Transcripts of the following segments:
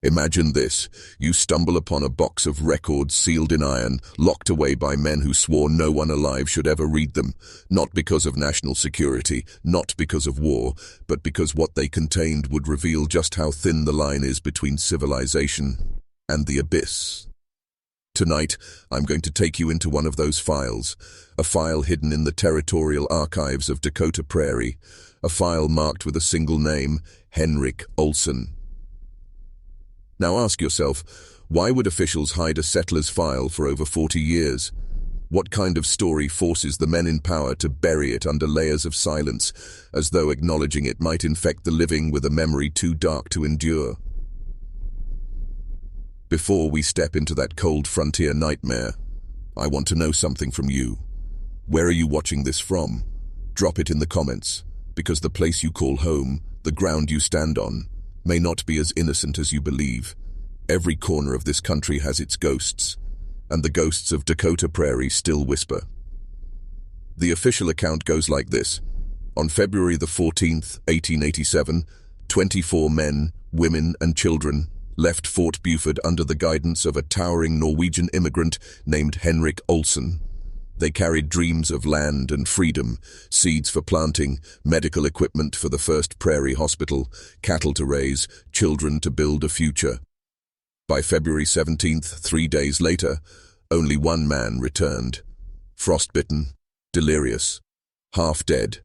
Imagine this. You stumble upon a box of records sealed in iron, locked away by men who swore no one alive should ever read them, not because of national security, not because of war, but because what they contained would reveal just how thin the line is between civilization and the abyss. Tonight, I'm going to take you into one of those files, a file hidden in the territorial archives of Dakota Prairie, a file marked with a single name, Henrik Olsen. Now ask yourself, why would officials hide a settler's file for over 40 years? What kind of story forces the men in power to bury it under layers of silence, as though acknowledging it might infect the living with a memory too dark to endure? Before we step into that cold frontier nightmare, I want to know something from you. Where are you watching this from? Drop it in the comments, because the place you call home, the ground you stand on, may not be as innocent as you believe. Every corner of this country has its ghosts, and the ghosts of Dakota Prairie still whisper. The official account goes like this. On February the 14th, 1887, 24 men, women and children left Fort Buford under the guidance of a towering Norwegian immigrant named Henrik Olsen. They carried dreams of land and freedom, seeds for planting, medical equipment for the first Prairie hospital, cattle to raise, children to build a future. By February 17th, 3 days later, only one man returned, frostbitten, delirious, half dead,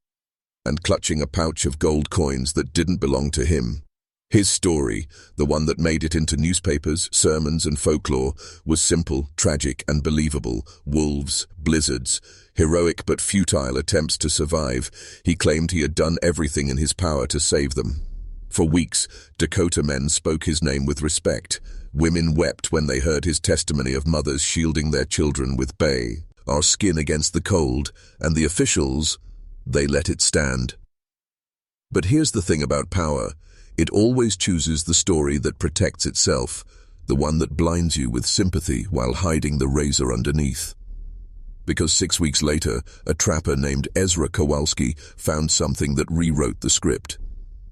and clutching a pouch of gold coins that didn't belong to him. His story, the one that made it into newspapers, sermons and folklore, was simple, tragic and believable. Wolves, blizzards, heroic but futile attempts to survive. He claimed he had done everything in his power to save them. For weeks, Dakota men spoke his name with respect. Women wept when they heard his testimony of mothers shielding their children with our skin against the cold, and the officials, they let it stand. But here's the thing about power. It always chooses the story that protects itself, the one that blinds you with sympathy while hiding the razor underneath. Because 6 weeks later, a trapper named Ezra Kowalski found something that rewrote the script.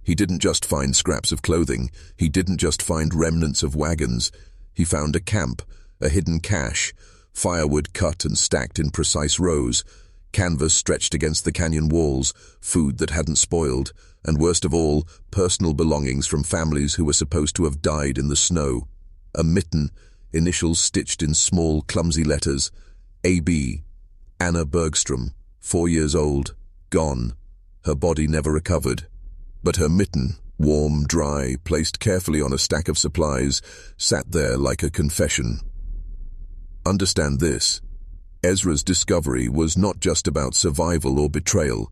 He didn't just find scraps of clothing, he didn't just find remnants of wagons, he found a camp, a hidden cache, firewood cut and stacked in precise rows, canvas stretched against the canyon walls, food that hadn't spoiled, and worst of all, personal belongings from families who were supposed to have died in the snow. A mitten, initials stitched in small, clumsy letters. A.B. Anna Bergstrom, 4 years old, gone. Her body never recovered. But her mitten, warm, dry, placed carefully on a stack of supplies, sat there like a confession. Understand this. Ezra's discovery was not just about survival or betrayal.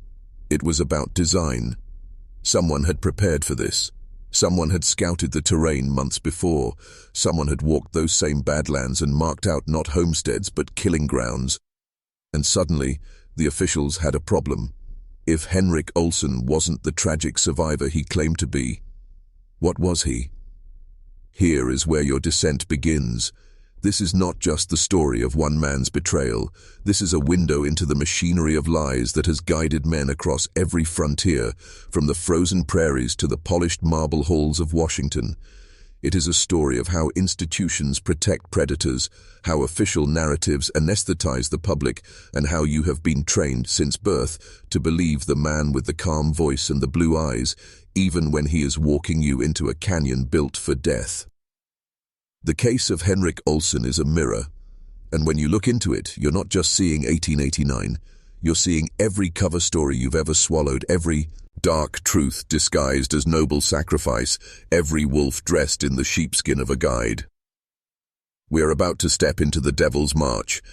It was about design. Someone had prepared for this. Someone had scouted the terrain months before. Someone had walked those same badlands and marked out not homesteads but killing grounds. And suddenly, the officials had a problem. If Henrik Olsen wasn't the tragic survivor he claimed to be, what was he? Here is where your descent begins. This is not just the story of one man's betrayal. This is a window into the machinery of lies that has guided men across every frontier, from the frozen prairies to the polished marble halls of Washington. It is a story of how institutions protect predators, how official narratives anesthetize the public, and how you have been trained since birth to believe the man with the calm voice and the blue eyes, even when he is walking you into a canyon built for death. The case of Henrik Olsen is a mirror, and when you look into it, you're not just seeing 1889, you're seeing every cover story you've ever swallowed, every dark truth disguised as noble sacrifice, every wolf dressed in the sheepskin of a guide. We're about to step into the Devil's March,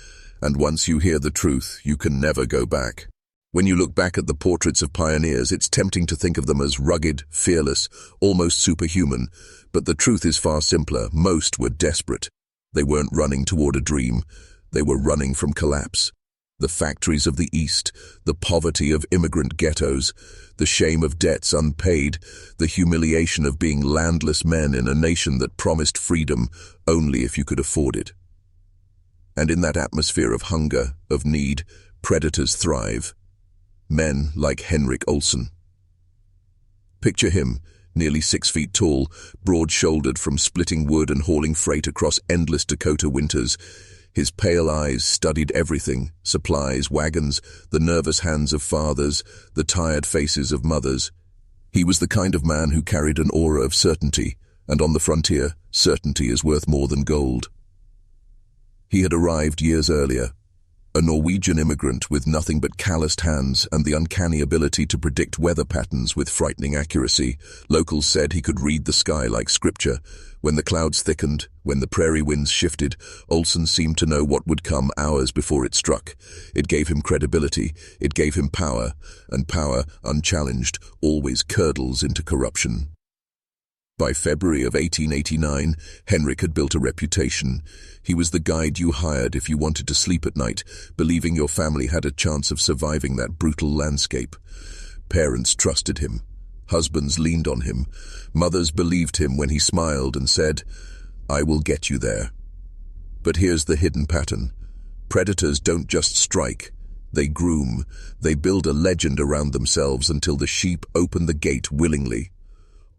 and once you hear the truth, you can never go back. When you look back at the portraits of pioneers, it's tempting to think of them as rugged, fearless, almost superhuman, but the truth is far simpler. Most were desperate. They weren't running toward a dream. They were running from collapse. The factories of the East, the poverty of immigrant ghettos, the shame of debts unpaid, the humiliation of being landless men in a nation that promised freedom only if you could afford it. And in that atmosphere of hunger, of need, predators thrive. Men like Henrik Olsen. Picture him, nearly 6 feet tall, broad-shouldered from splitting wood and hauling freight across endless Dakota winters. His pale eyes studied everything: supplies, wagons, the nervous hands of fathers, the tired faces of mothers. He was the kind of man who carried an aura of certainty, and on the frontier, certainty is worth more than gold. He had arrived years earlier, a Norwegian immigrant with nothing but calloused hands and the uncanny ability to predict weather patterns with frightening accuracy. Locals said he could read the sky like scripture. When the clouds thickened, when the prairie winds shifted, Olsen seemed to know what would come hours before it struck. It gave him credibility, it gave him power, and power, unchallenged, always curdles into corruption. By February of 1889, Henrik had built a reputation. He was the guide you hired if you wanted to sleep at night, believing your family had a chance of surviving that brutal landscape. Parents trusted him. Husbands leaned on him. Mothers believed him when he smiled and said, "I will get you there." But here's the hidden pattern. Predators don't just strike. They groom. They build a legend around themselves until the sheep open the gate willingly.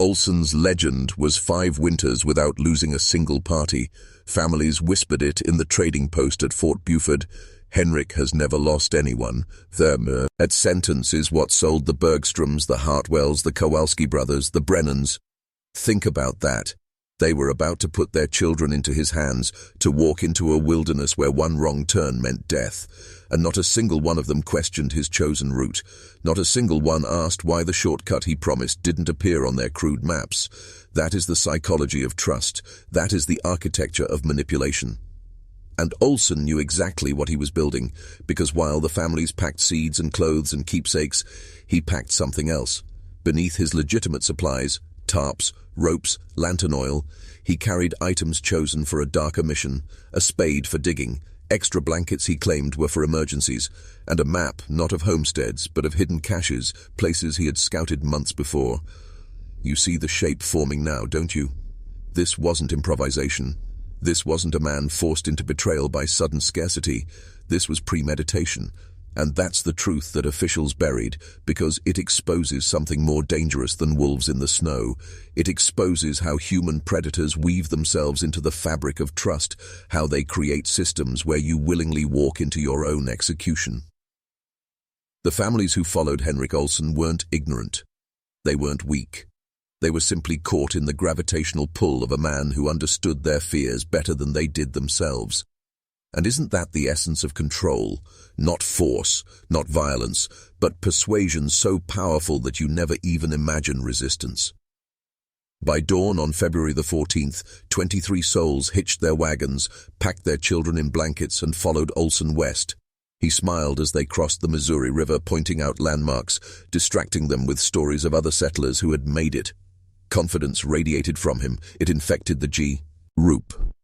Olsen's legend was 5 winters without losing a single party. Families whispered it in the trading post at Fort Buford. Henrik has never lost anyone. That sentence is what sold the Bergstroms, the Hartwells, the Kowalski brothers, the Brennans. Think about that. They were about to put their children into his hands, to walk into a wilderness where one wrong turn meant death. And not a single one of them questioned his chosen route. Not a single one asked why the shortcut he promised didn't appear on their crude maps. That is the psychology of trust. That is the architecture of manipulation. And Olsen knew exactly what he was building, because while the families packed seeds and clothes and keepsakes, he packed something else. Beneath his legitimate supplies, tarps, ropes, lantern oil, he carried items chosen for a darker mission: a spade for digging, extra blankets he claimed were for emergencies, and a map not of homesteads but of hidden caches, places he had scouted months before. You see the shape forming now, don't you? This wasn't improvisation. This wasn't a man forced into betrayal by sudden scarcity. This was premeditation. And that's the truth that officials buried, because it exposes something more dangerous than wolves in the snow. It exposes how human predators weave themselves into the fabric of trust, how they create systems where you willingly walk into your own execution. The families who followed Henrik Olsen weren't ignorant. They weren't weak. They were simply caught in the gravitational pull of a man who understood their fears better than they did themselves. And isn't that the essence of control? Not force, not violence, but persuasion so powerful that you never even imagine resistance. By dawn on February the 14th, 23 souls hitched their wagons, packed their children in blankets, and followed Olsen west. He smiled as they crossed the Missouri River, pointing out landmarks, distracting them with stories of other settlers who had made it. Confidence radiated from him. It infected the group.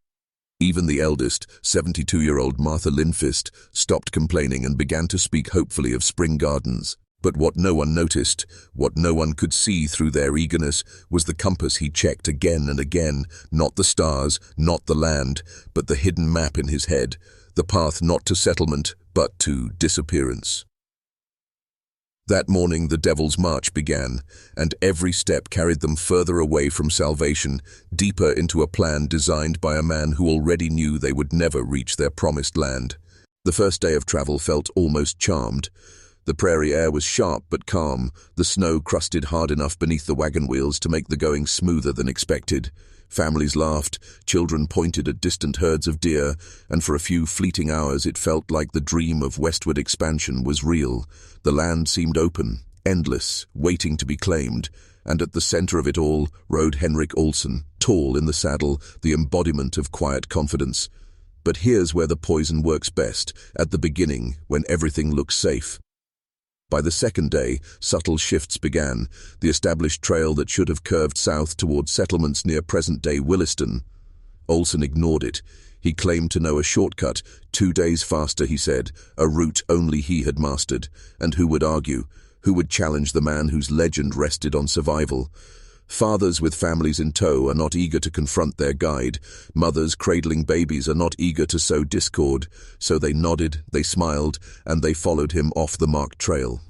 Even the eldest, 72-year-old Martha Lindfist, stopped complaining and began to speak hopefully of spring gardens. But what no one noticed, what no one could see through their eagerness, was the compass he checked again and again. Not the stars, not the land, but the hidden map in his head. The path not to settlement, but to disappearance. That morning the Devil's March began, and every step carried them further away from salvation, deeper into a plan designed by a man who already knew they would never reach their promised land. The first day of travel felt almost charmed. The prairie air was sharp but calm, the snow crusted hard enough beneath the wagon wheels to make the going smoother than expected. Families laughed, children pointed at distant herds of deer, and for a few fleeting hours it felt like the dream of westward expansion was real. The land seemed open, endless, waiting to be claimed, and at the center of it all rode Henrik Olsen, tall in the saddle, the embodiment of quiet confidence. But here's where the poison works best, at the beginning, when everything looks safe. By the second day, subtle shifts began. The established trail that should have curved south toward settlements near present-day Williston. Olsen ignored it. He claimed to know a shortcut, 2 days faster, he said, a route only he had mastered. And who would argue? Who would challenge the man whose legend rested on survival? Fathers with families in tow are not eager to confront their guide. Mothers cradling babies are not eager to sow discord. So they nodded, they smiled, and they followed him off the marked trail.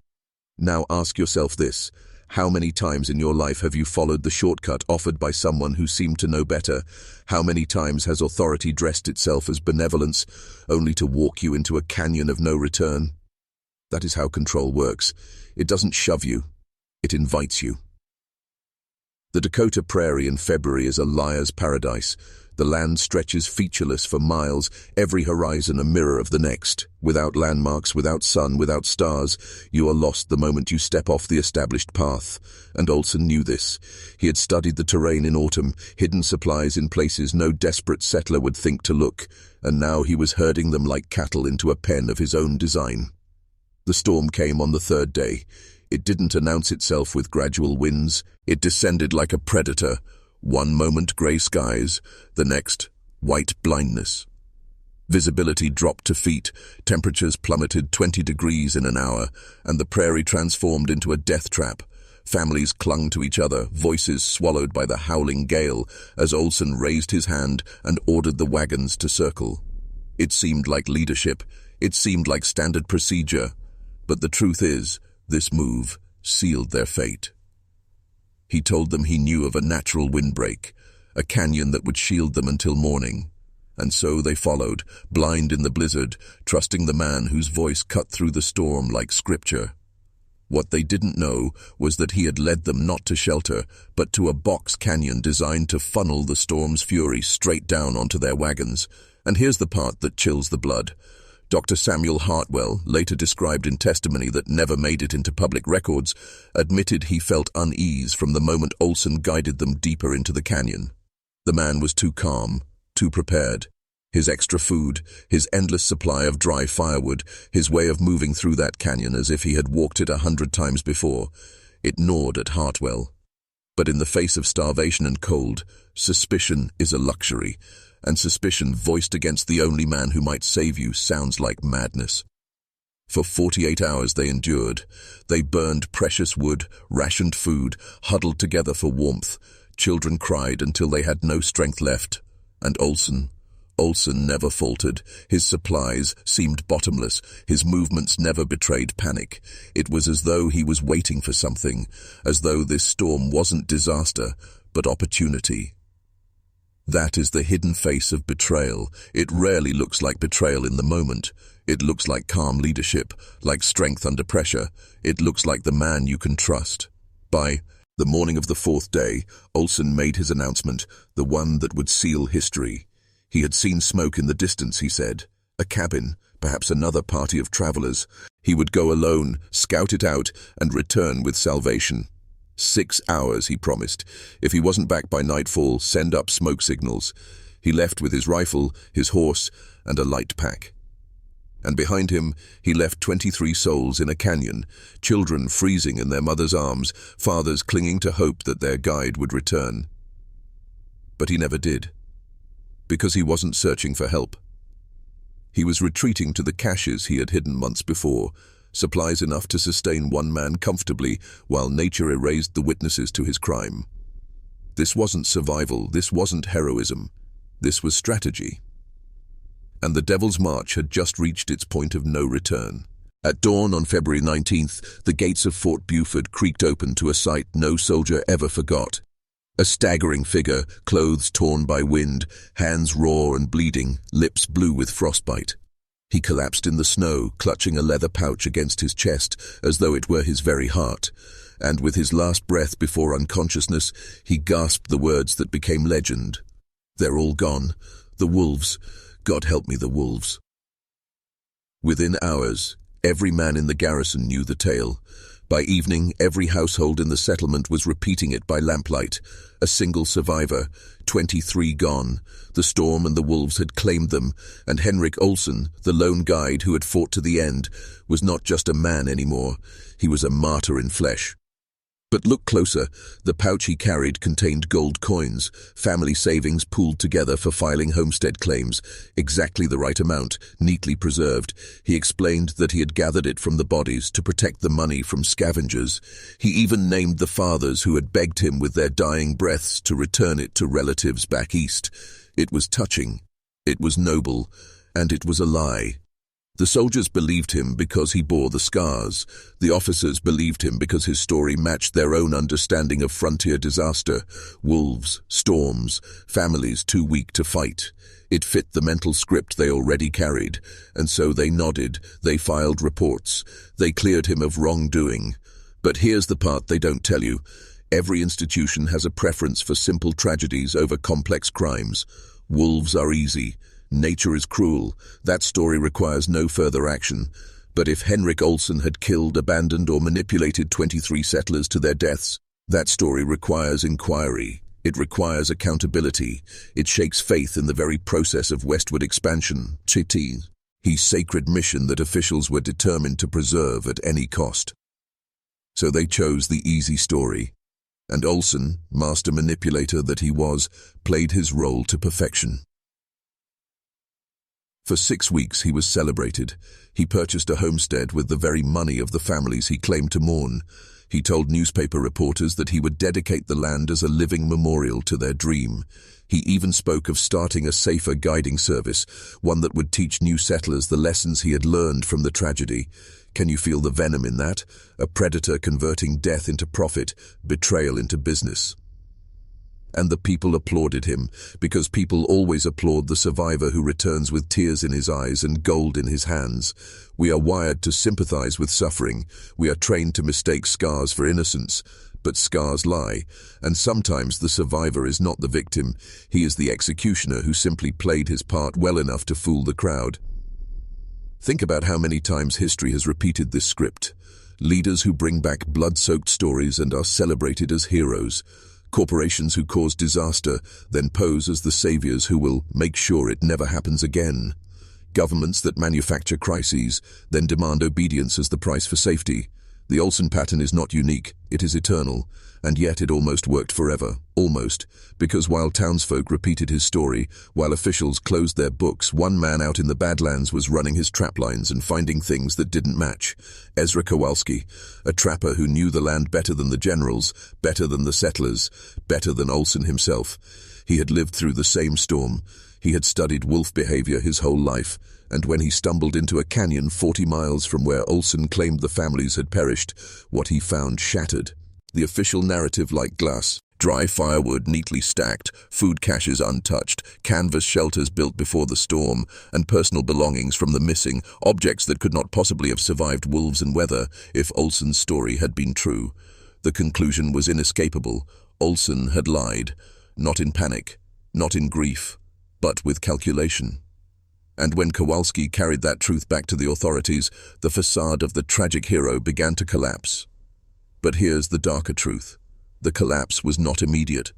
Now ask yourself this: How many times in your life have you followed the shortcut offered by someone who seemed to know better? How many times has authority dressed itself as benevolence, only to walk you into a canyon of no return? That is how control works. It doesn't shove you, it invites you. The Dakota Prairie in February is a liar's paradise. The land stretches featureless for miles, every horizon a mirror of the next. Without landmarks, without sun, without stars, you are lost the moment you step off the established path. And Olsen knew this. He had studied the terrain in autumn, hidden supplies in places no desperate settler would think to look, and now he was herding them like cattle into a pen of his own design. The storm came on the third day. It didn't announce itself with gradual winds. It descended like a predator. One moment grey skies, the next white blindness. Visibility dropped to feet, temperatures plummeted 20 degrees in an hour, and the prairie transformed into a death trap. Families clung to each other, voices swallowed by the howling gale, as Olsen raised his hand and ordered the wagons to circle. It seemed like leadership, it seemed like standard procedure, but the truth is, this move sealed their fate. He told them he knew of a natural windbreak, a canyon that would shield them until morning. And so they followed, blind in the blizzard, trusting the man whose voice cut through the storm like scripture. What they didn't know was that he had led them not to shelter, but to a box canyon designed to funnel the storm's fury straight down onto their wagons. And here's the part that chills the blood. Dr. Samuel Hartwell, later described in testimony that never made it into public records, admitted he felt unease from the moment Olsen guided them deeper into the canyon. The man was too calm, too prepared. His extra food, his endless supply of dry firewood, his way of moving through that canyon as if he had walked it 100 times before. It gnawed at Hartwell. But in the face of starvation and cold, suspicion is a luxury. And suspicion voiced against the only man who might save you sounds like madness. For 48 hours they endured. They burned precious wood, rationed food, huddled together for warmth. Children cried until they had no strength left. And Olsen never faltered. His supplies seemed bottomless. His movements never betrayed panic. It was as though he was waiting for something, as though this storm wasn't disaster, but opportunity. That is the hidden face of betrayal. It rarely looks like betrayal in the moment. It looks like calm leadership, like strength under pressure. It looks like the man you can trust. By the morning of the fourth day, Olsen made his announcement, the one that would seal history. He had seen smoke in the distance, he said. A cabin, perhaps another party of travelers. He would go alone, scout it out, and return with salvation. 6 hours, he promised. If he wasn't back by nightfall, send up smoke signals. He left with his rifle, his horse, and a light pack. And behind him, he left 23 souls in a canyon, children freezing in their mothers' arms, fathers clinging to hope that their guide would return. But he never did, because he wasn't searching for help. He was retreating to the caches he had hidden months before, supplies enough to sustain one man comfortably while nature erased the witnesses to his crime. This wasn't survival, this wasn't heroism, this was strategy. And the Devil's March had just reached its point of no return. At dawn on February 19th, the gates of Fort Buford creaked open to a sight no soldier ever forgot. A staggering figure, clothes torn by wind, hands raw and bleeding, lips blue with frostbite. He collapsed in the snow, clutching a leather pouch against his chest, as though it were his very heart. And with his last breath before unconsciousness, he gasped the words that became legend. "They're all gone. The wolves. God help me, the wolves." Within hours, every man in the garrison knew the tale. By evening, every household in the settlement was repeating it by lamplight. A single survivor, 23 gone. The storm and the wolves had claimed them, and Henrik Olsen, the lone guide who had fought to the end, was not just a man anymore. He was a martyr in flesh. But look closer. The pouch he carried contained gold coins, family savings pooled together for filing homestead claims, exactly the right amount, neatly preserved. He explained that he had gathered it from the bodies to protect the money from scavengers. He even named the fathers who had begged him with their dying breaths to return it to relatives back east. It was touching, it was noble, and it was a lie. The soldiers believed him because he bore the scars. The officers believed him because his story matched their own understanding of frontier disaster. Wolves, storms, families too weak to fight. It fit the mental script they already carried, and so they nodded, they filed reports, they cleared him of wrongdoing. But here's the part they don't tell you. Every institution has a preference for simple tragedies over complex crimes. Wolves are easy. Nature is cruel. That story requires no further action. But if Henrik Olsen had killed, abandoned, or manipulated 23 settlers to their deaths, that story requires inquiry. It requires accountability. It shakes faith in the very process of westward expansion. His sacred mission that officials were determined to preserve at any cost. So they chose the easy story. And Olsen, master manipulator that he was, played his role to perfection. For 6 weeks he was celebrated. He purchased a homestead with the very money of the families he claimed to mourn. He told newspaper reporters that he would dedicate the land as a living memorial to their dream. He even spoke of starting a safer guiding service, one that would teach new settlers the lessons he had learned from the tragedy. Can you feel the venom in that? A predator converting death into profit, betrayal into business. And the people applauded him, because people always applaud the survivor who returns with tears in his eyes and gold in his hands. We are wired to sympathize with suffering. We are trained to mistake scars for innocence. But scars lie, and sometimes the survivor is not the victim. He is the executioner who simply played his part well enough to fool the crowd. Think about how many times history has repeated this script. Leaders who bring back blood-soaked stories and are celebrated as heroes. Corporations who cause disaster, then pose as the saviors who will make sure it never happens again. Governments that manufacture crises, then demand obedience as the price for safety. The Olsen pattern is not unique, it is eternal, and yet it almost worked forever. Almost, because while townsfolk repeated his story, while officials closed their books, one man out in the Badlands was running his traplines and finding things that didn't match. Ezra Kowalski, a trapper who knew the land better than the generals, better than the settlers, better than Olsen himself. He had lived through the same storm. He had studied wolf behavior his whole life, and when he stumbled into a canyon 40 miles from where Olsen claimed the families had perished, what he found shattered. The official narrative like glass. Dry firewood neatly stacked, food caches untouched, canvas shelters built before the storm, and personal belongings from the missing, objects that could not possibly have survived wolves and weather if Olsen's story had been true. The conclusion was inescapable. Olsen had lied, not in panic, not in grief, but with calculation. And when Kowalski carried that truth back to the authorities, the facade of the tragic hero began to collapse. But here's the darker truth. The collapse was not immediate.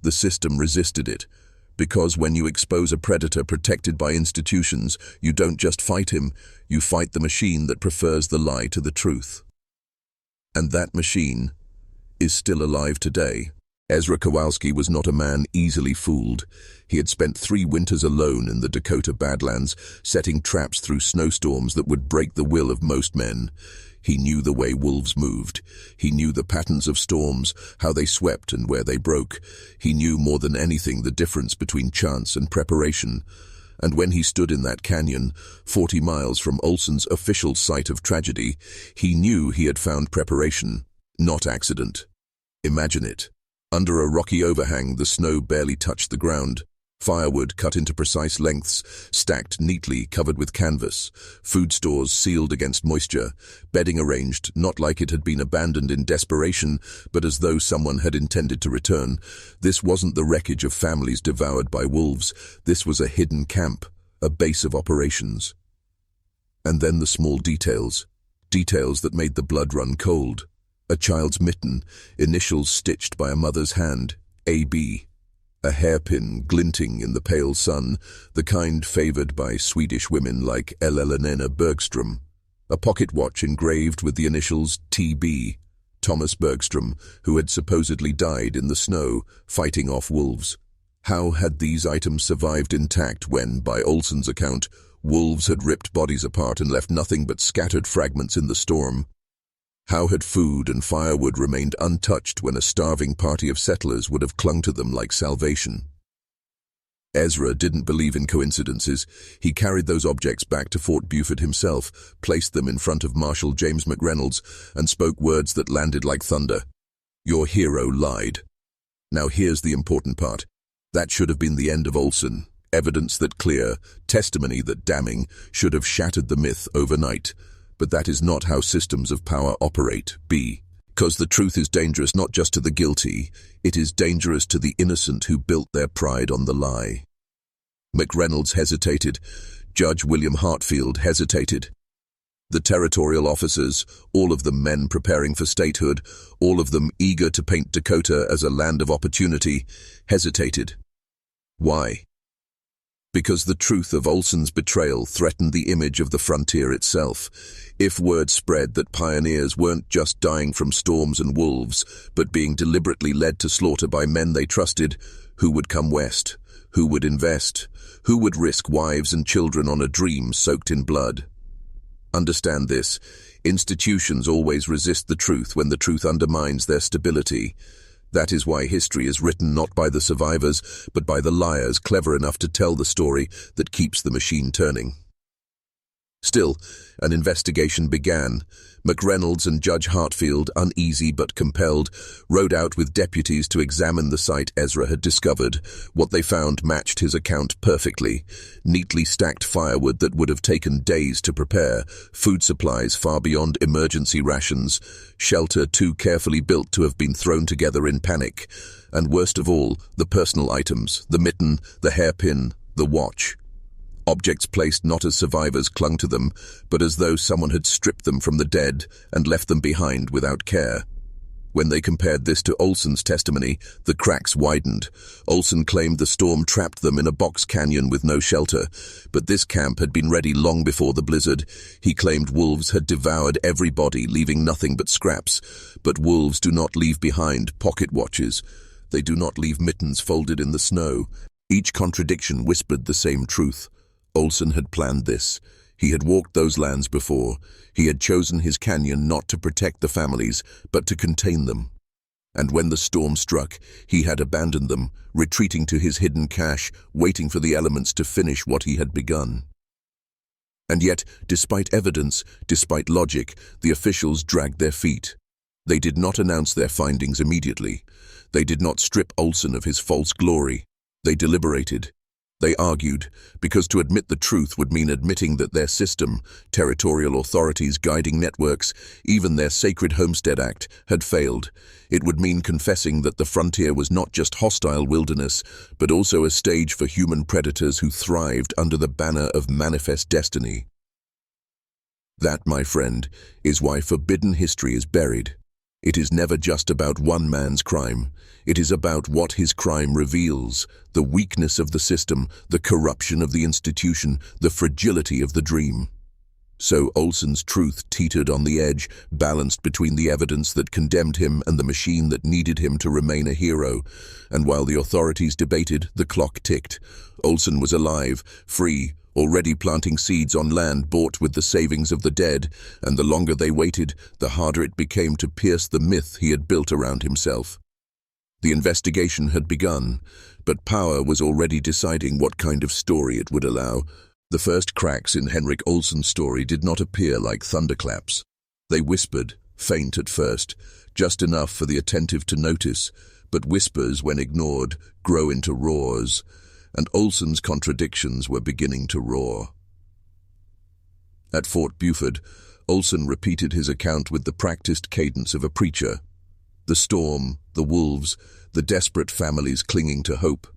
The system resisted it. Because when you expose a predator protected by institutions, you don't just fight him, you fight the machine that prefers the lie to the truth. And that machine is still alive today. Ezra Kowalski was not a man easily fooled. He had spent 3 winters alone in the Dakota Badlands, setting traps through snowstorms that would break the will of most men. He knew the way wolves moved. He knew the patterns of storms, how they swept and where they broke. He knew more than anything the difference between chance and preparation. And when he stood in that canyon, 40 miles from Olsen's official site of tragedy, he knew he had found preparation, not accident. Imagine it. Under a rocky overhang, the snow barely touched the ground. Firewood cut into precise lengths, stacked neatly, covered with canvas. Food stores sealed against moisture. Bedding arranged, not like it had been abandoned in desperation, but as though someone had intended to return. This wasn't the wreckage of families devoured by wolves. This was a hidden camp, a base of operations. And then the small details. Details that made the blood run cold. A child's mitten, initials stitched by a mother's hand, AB. A hairpin glinting in the pale sun, the kind favored by Swedish women like Elena Bergström. A pocket watch engraved with the initials TB, Thomas Bergström, who had supposedly died in the snow, fighting off wolves. How had these items survived intact when, by Olsen's account, wolves had ripped bodies apart and left nothing but scattered fragments in the storm? How had food and firewood remained untouched when a starving party of settlers would have clung to them like salvation? Ezra didn't believe in coincidences. He carried those objects back to Fort Buford himself, placed them in front of Marshal James McReynolds, and spoke words that landed like thunder. "Your hero lied." Now here's the important part. That should have been the end of Olsen. Evidence that clear, testimony that damning, should have shattered the myth overnight. But that is not how systems of power operate. Because the truth is dangerous not just to the guilty, it is dangerous to the innocent who built their pride on the lie. McReynolds hesitated. Judge William Hartfield hesitated. The territorial officers, all of them men preparing for statehood, all of them eager to paint Dakota as a land of opportunity, hesitated. Why? Because the truth of Olsen's betrayal threatened the image of the frontier itself. If word spread that pioneers weren't just dying from storms and wolves, but being deliberately led to slaughter by men they trusted, who would come west? Who would invest? Who would risk wives and children on a dream soaked in blood? Understand this. Institutions always resist the truth when the truth undermines their stability. That is why history is written not by the survivors, but by the liars clever enough to tell the story that keeps the machine turning. Still, an investigation began. McReynolds and Judge Hartfield, uneasy but compelled, rode out with deputies to examine the site Ezra had discovered. What they found matched his account perfectly. Neatly stacked firewood that would have taken days to prepare, food supplies far beyond emergency rations, shelter too carefully built to have been thrown together in panic, and worst of all, the personal items, the mitten, the hairpin, the watch. Objects placed not as survivors clung to them, but as though someone had stripped them from the dead and left them behind without care. When they compared this to Olsen's testimony, the cracks widened. Olsen claimed the storm trapped them in a box canyon with no shelter, but this camp had been ready long before the blizzard. He claimed wolves had devoured every body, leaving nothing but scraps. But wolves do not leave behind pocket watches. They do not leave mittens folded in the snow. Each contradiction whispered the same truth. Olsen had planned this. He had walked those lands before. He had chosen his canyon not to protect the families, but to contain them. And when the storm struck, he had abandoned them, retreating to his hidden cache, waiting for the elements to finish what he had begun. And yet, despite evidence, despite logic, the officials dragged their feet. They did not announce their findings immediately. They did not strip Olsen of his false glory. They deliberated. They argued, because to admit the truth would mean admitting that their system, territorial authorities, guiding networks, even their sacred Homestead Act, had failed. It would mean confessing that the frontier was not just hostile wilderness, but also a stage for human predators who thrived under the banner of manifest destiny. That, my friend, is why forbidden history is buried. It is never just about one man's crime. It is about what his crime reveals, the weakness of the system, the corruption of the institution, the fragility of the dream. So Olsen's truth teetered on the edge, balanced between the evidence that condemned him and the machine that needed him to remain a hero. And while the authorities debated, the clock ticked. Olsen was alive, free, already planting seeds on land bought with the savings of the dead, and the longer they waited, the harder it became to pierce the myth he had built around himself. The investigation had begun, but power was already deciding what kind of story it would allow. The first cracks in Henrik Olsen's story did not appear like thunderclaps. They whispered, faint at first, just enough for the attentive to notice, but whispers, when ignored, grow into roars, and Olsen's contradictions were beginning to roar. At Fort Buford, Olsen repeated his account with the practiced cadence of a preacher. The storm, the wolves, the desperate families clinging to hope.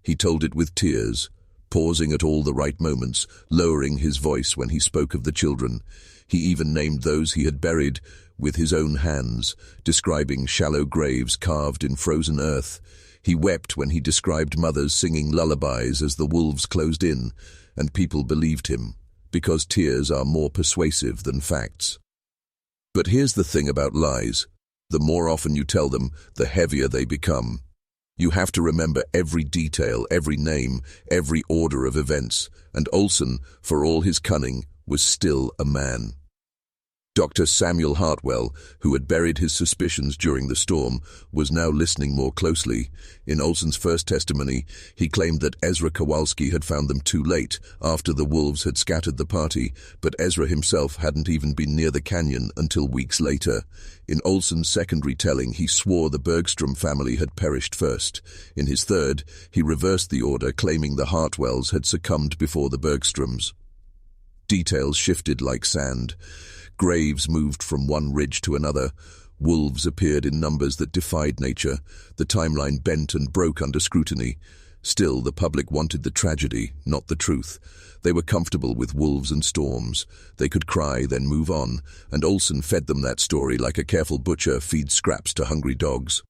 He told it with tears, pausing at all the right moments, lowering his voice when he spoke of the children. He even named those he had buried with his own hands, describing shallow graves carved in frozen earth. He wept when he described mothers singing lullabies as the wolves closed in, and people believed him, because tears are more persuasive than facts. But here's the thing about lies. The more often you tell them, the heavier they become. You have to remember every detail, every name, every order of events, and Olsen, for all his cunning, was still a man. Dr. Samuel Hartwell, who had buried his suspicions during the storm, was now listening more closely. In Olsen's first testimony, he claimed that Ezra Kowalski had found them too late, after the wolves had scattered the party, but Ezra himself hadn't even been near the canyon until weeks later. In Olsen's second retelling, he swore the Bergstrom family had perished first. In his third, he reversed the order, claiming the Hartwells had succumbed before the Bergstroms. Details shifted like sand. Graves moved from one ridge to another. Wolves appeared in numbers that defied nature. The timeline bent and broke under scrutiny. Still, the public wanted the tragedy, not the truth. They were comfortable with wolves and storms. They could cry, then move on, and Olsen fed them that story like a careful butcher feeds scraps to hungry dogs.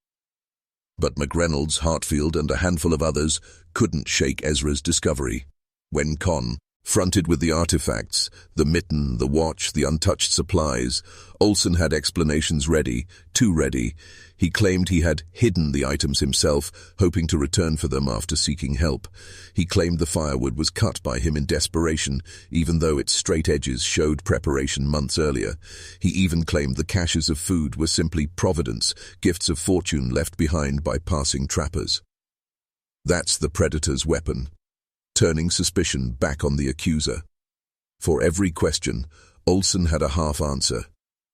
But McReynolds, Hartfield, and a handful of others couldn't shake Ezra's discovery. When fronted with the artifacts, the mitten, the watch, the untouched supplies, Olsen had explanations ready, too ready. He claimed he had hidden the items himself, hoping to return for them after seeking help. He claimed the firewood was cut by him in desperation, even though its straight edges showed preparation months earlier. He even claimed the caches of food were simply providence, gifts of fortune left behind by passing trappers. That's the predator's weapon. Turning suspicion back on the accuser. For every question, Olsen had a half answer.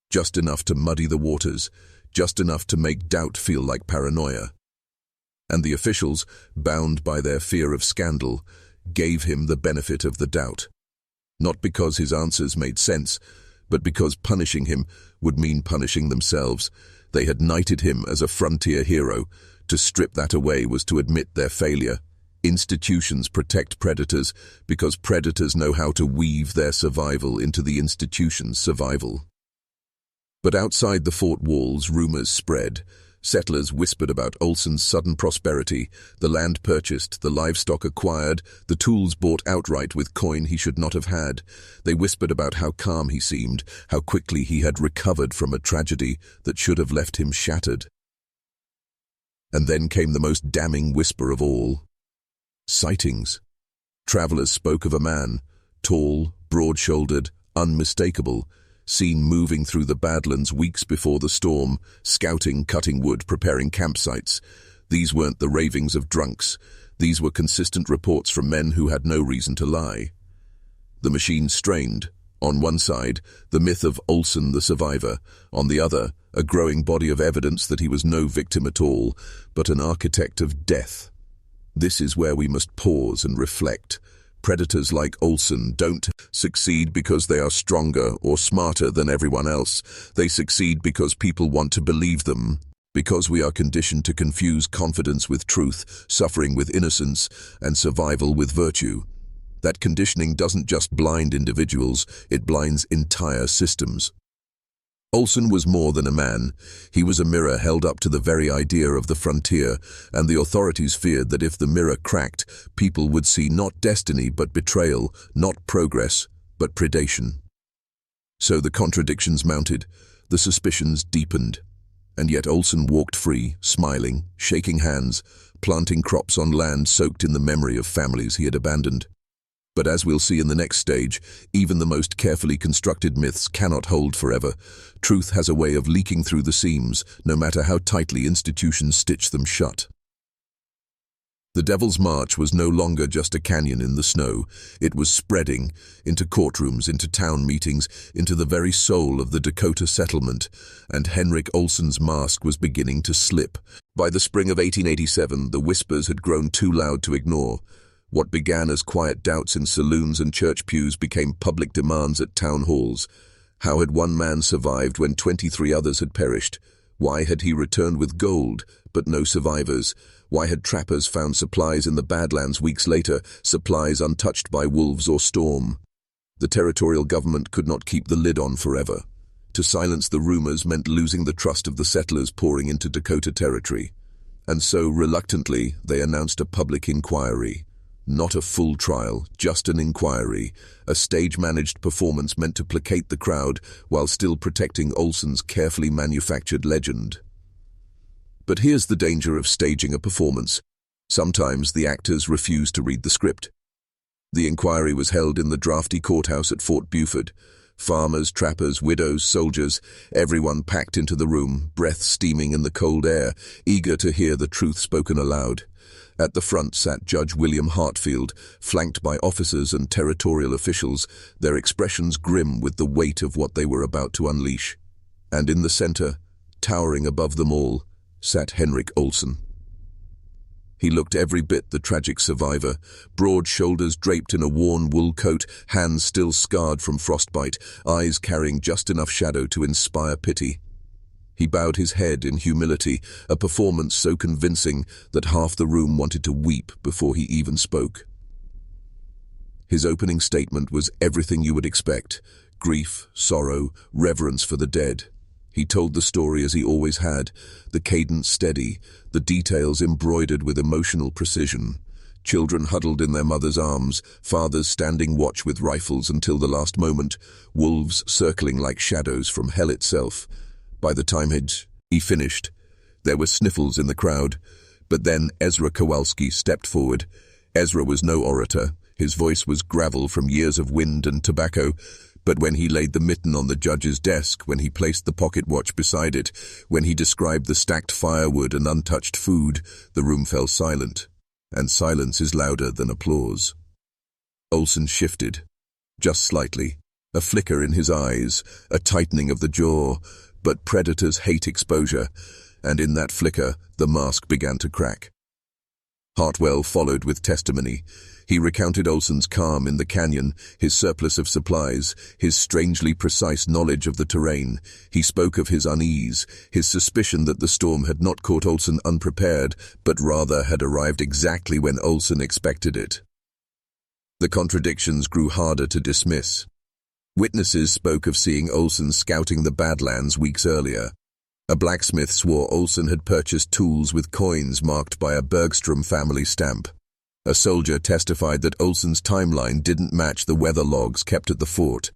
Just enough to muddy the waters, just enough to make doubt feel like paranoia. And the officials, bound by their fear of scandal, gave him the benefit of the doubt. Not because his answers made sense, but because punishing him would mean punishing themselves. They had knighted him as a frontier hero. To strip that away was to admit their failure. Institutions protect predators because predators know how to weave their survival into the institution's survival. But outside the fort walls, rumors spread. Settlers whispered about Olsen's sudden prosperity, the land purchased, the livestock acquired, the tools bought outright with coin he should not have had. They whispered about how calm he seemed, how quickly he had recovered from a tragedy that should have left him shattered. And then came the most damning whisper of all. Sightings. Travelers spoke of a man, tall, broad-shouldered, unmistakable, seen moving through the Badlands weeks before the storm, scouting, cutting wood, preparing campsites. These weren't the ravings of drunks. These were consistent reports from men who had no reason to lie. The machine strained. On one side, the myth of Olsen the survivor. On the other, a growing body of evidence that he was no victim at all, but an architect of death. This is where we must pause and reflect. Predators like Olsen don't succeed because they are stronger or smarter than everyone else. They succeed because people want to believe them. Because we are conditioned to confuse confidence with truth, suffering with innocence, and survival with virtue. That conditioning doesn't just blind individuals, it blinds entire systems. Olsen was more than a man. He was a mirror held up to the very idea of the frontier, and the authorities feared that if the mirror cracked, people would see not destiny but betrayal, not progress, but predation. So the contradictions mounted, the suspicions deepened. And yet Olsen walked free, smiling, shaking hands, planting crops on land soaked in the memory of families he had abandoned. But as we'll see in the next stage, even the most carefully constructed myths cannot hold forever. Truth has a way of leaking through the seams, no matter how tightly institutions stitch them shut. The Devil's March was no longer just a canyon in the snow. It was spreading into courtrooms, into town meetings, into the very soul of the Dakota settlement, and Henrik Olsen's mask was beginning to slip. By the spring of 1887, the whispers had grown too loud to ignore. What began as quiet doubts in saloons and church pews became public demands at town halls. How had one man survived when 23 others had perished? Why had he returned with gold, but no survivors? Why had trappers found supplies in the Badlands weeks later, supplies untouched by wolves or storm? The territorial government could not keep the lid on forever. To silence the rumors meant losing the trust of the settlers pouring into Dakota territory. And so, reluctantly, they announced a public inquiry. Not a full trial, just an inquiry, a stage-managed performance meant to placate the crowd while still protecting Olsen's carefully manufactured legend. But here's the danger of staging a performance. Sometimes the actors refuse to read the script. The inquiry was held in the drafty courthouse at Fort Buford. Farmers, trappers, widows, soldiers, everyone packed into the room, breath steaming in the cold air, eager to hear the truth spoken aloud. At the front sat Judge William Hartfield, flanked by officers and territorial officials, their expressions grim with the weight of what they were about to unleash. And in the center, towering above them all, sat Henrik Olsen. He looked every bit the tragic survivor, broad shoulders draped in a worn wool coat, hands still scarred from frostbite, eyes carrying just enough shadow to inspire pity. He bowed his head in humility, a performance so convincing that half the room wanted to weep before he even spoke. His opening statement was everything you would expect: grief, sorrow, reverence for the dead. He told the story as he always had, the cadence steady, the details embroidered with emotional precision. Children huddled in their mothers' arms, fathers standing watch with rifles until the last moment, wolves circling like shadows from hell itself. By the time he finished, there were sniffles in the crowd, but then Ezra Kowalski stepped forward. Ezra was no orator. His voice was gravel from years of wind and tobacco, but when he laid the mitten on the judge's desk, when he placed the pocket watch beside it, when he described the stacked firewood and untouched food, the room fell silent, and silence is louder than applause. Olsen shifted, just slightly, a flicker in his eyes, a tightening of the jaw, but predators hate exposure, and in that flicker, the mask began to crack. Hartwell followed with testimony. He recounted Olsen's calm in the canyon, his surplus of supplies, his strangely precise knowledge of the terrain. He spoke of his unease, his suspicion that the storm had not caught Olsen unprepared, but rather had arrived exactly when Olsen expected it. The contradictions grew harder to dismiss. Witnesses spoke of seeing Olsen scouting the Badlands weeks earlier. A blacksmith swore Olsen had purchased tools with coins marked by a Bergstrom family stamp. A soldier testified that Olsen's timeline didn't match the weather logs kept at the fort.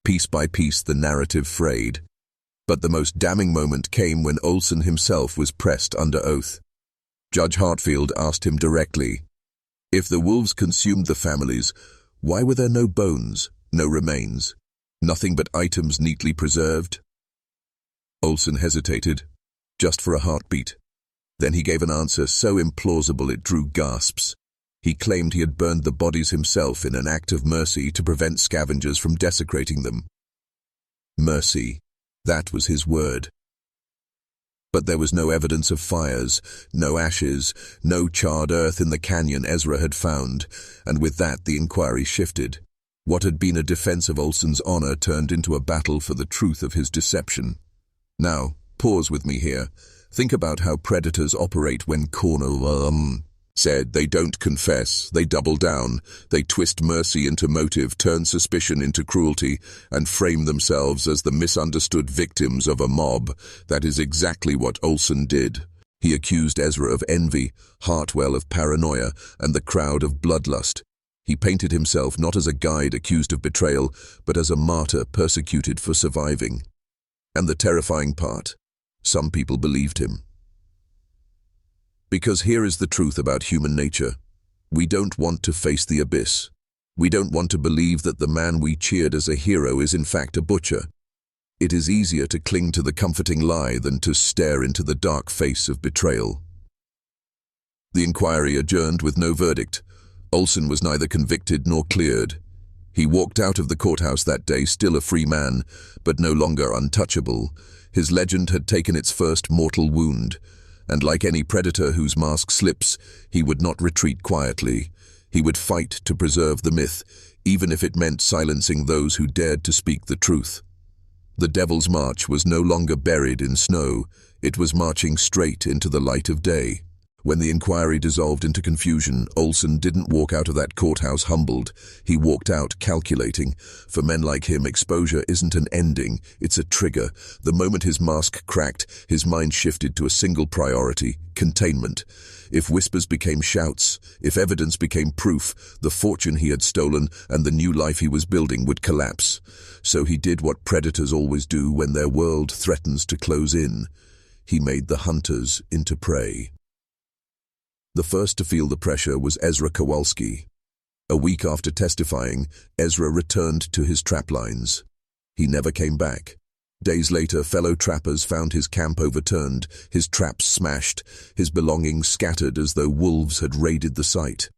Piece by piece, the narrative frayed. But the most damning moment came when Olsen himself was pressed under oath. Judge Hartfield asked him directly, "If the wolves consumed the families, why were there no bones, no remains, nothing but items neatly preserved?" Olsen hesitated, just for a heartbeat. Then he gave an answer so implausible it drew gasps. He claimed he had burned the bodies himself in an act of mercy to prevent scavengers from desecrating them. Mercy, that was his word. But there was no evidence of fires, no ashes, no charred earth in the canyon Ezra had found, and with that the inquiry shifted. What had been a defense of Olsen's honor turned into a battle for the truth of his deception. Now, pause with me here. Think about how predators operate when said they don't confess, they double down, they twist mercy into motive, turn suspicion into cruelty, and frame themselves as the misunderstood victims of a mob. That is exactly what Olsen did. He accused Ezra of envy, Hartwell of paranoia, and the crowd of bloodlust. He painted himself not as a guide accused of betrayal, but as a martyr persecuted for surviving. And the terrifying part, some people believed him. Because here is the truth about human nature. We don't want to face the abyss. We don't want to believe that the man we cheered as a hero is in fact a butcher. It is easier to cling to the comforting lie than to stare into the dark face of betrayal. The inquiry adjourned with no verdict. Olsen was neither convicted nor cleared. He walked out of the courthouse that day still a free man, but no longer untouchable. His legend had taken its first mortal wound, and like any predator whose mask slips, he would not retreat quietly. He would fight to preserve the myth, even if it meant silencing those who dared to speak the truth. The Devil's March was no longer buried in snow. It was marching straight into the light of day. When the inquiry dissolved into confusion, Olsen didn't walk out of that courthouse humbled. He walked out calculating. For men like him, exposure isn't an ending, it's a trigger. The moment his mask cracked, his mind shifted to a single priority: containment. If whispers became shouts, if evidence became proof, the fortune he had stolen and the new life he was building would collapse. So he did what predators always do when their world threatens to close in. He made the hunters into prey. The first to feel the pressure was Ezra Kowalski. A week after testifying, Ezra returned to his traplines. He never came back. Days later, fellow trappers found his camp overturned, his traps smashed, his belongings scattered as though wolves had raided the site.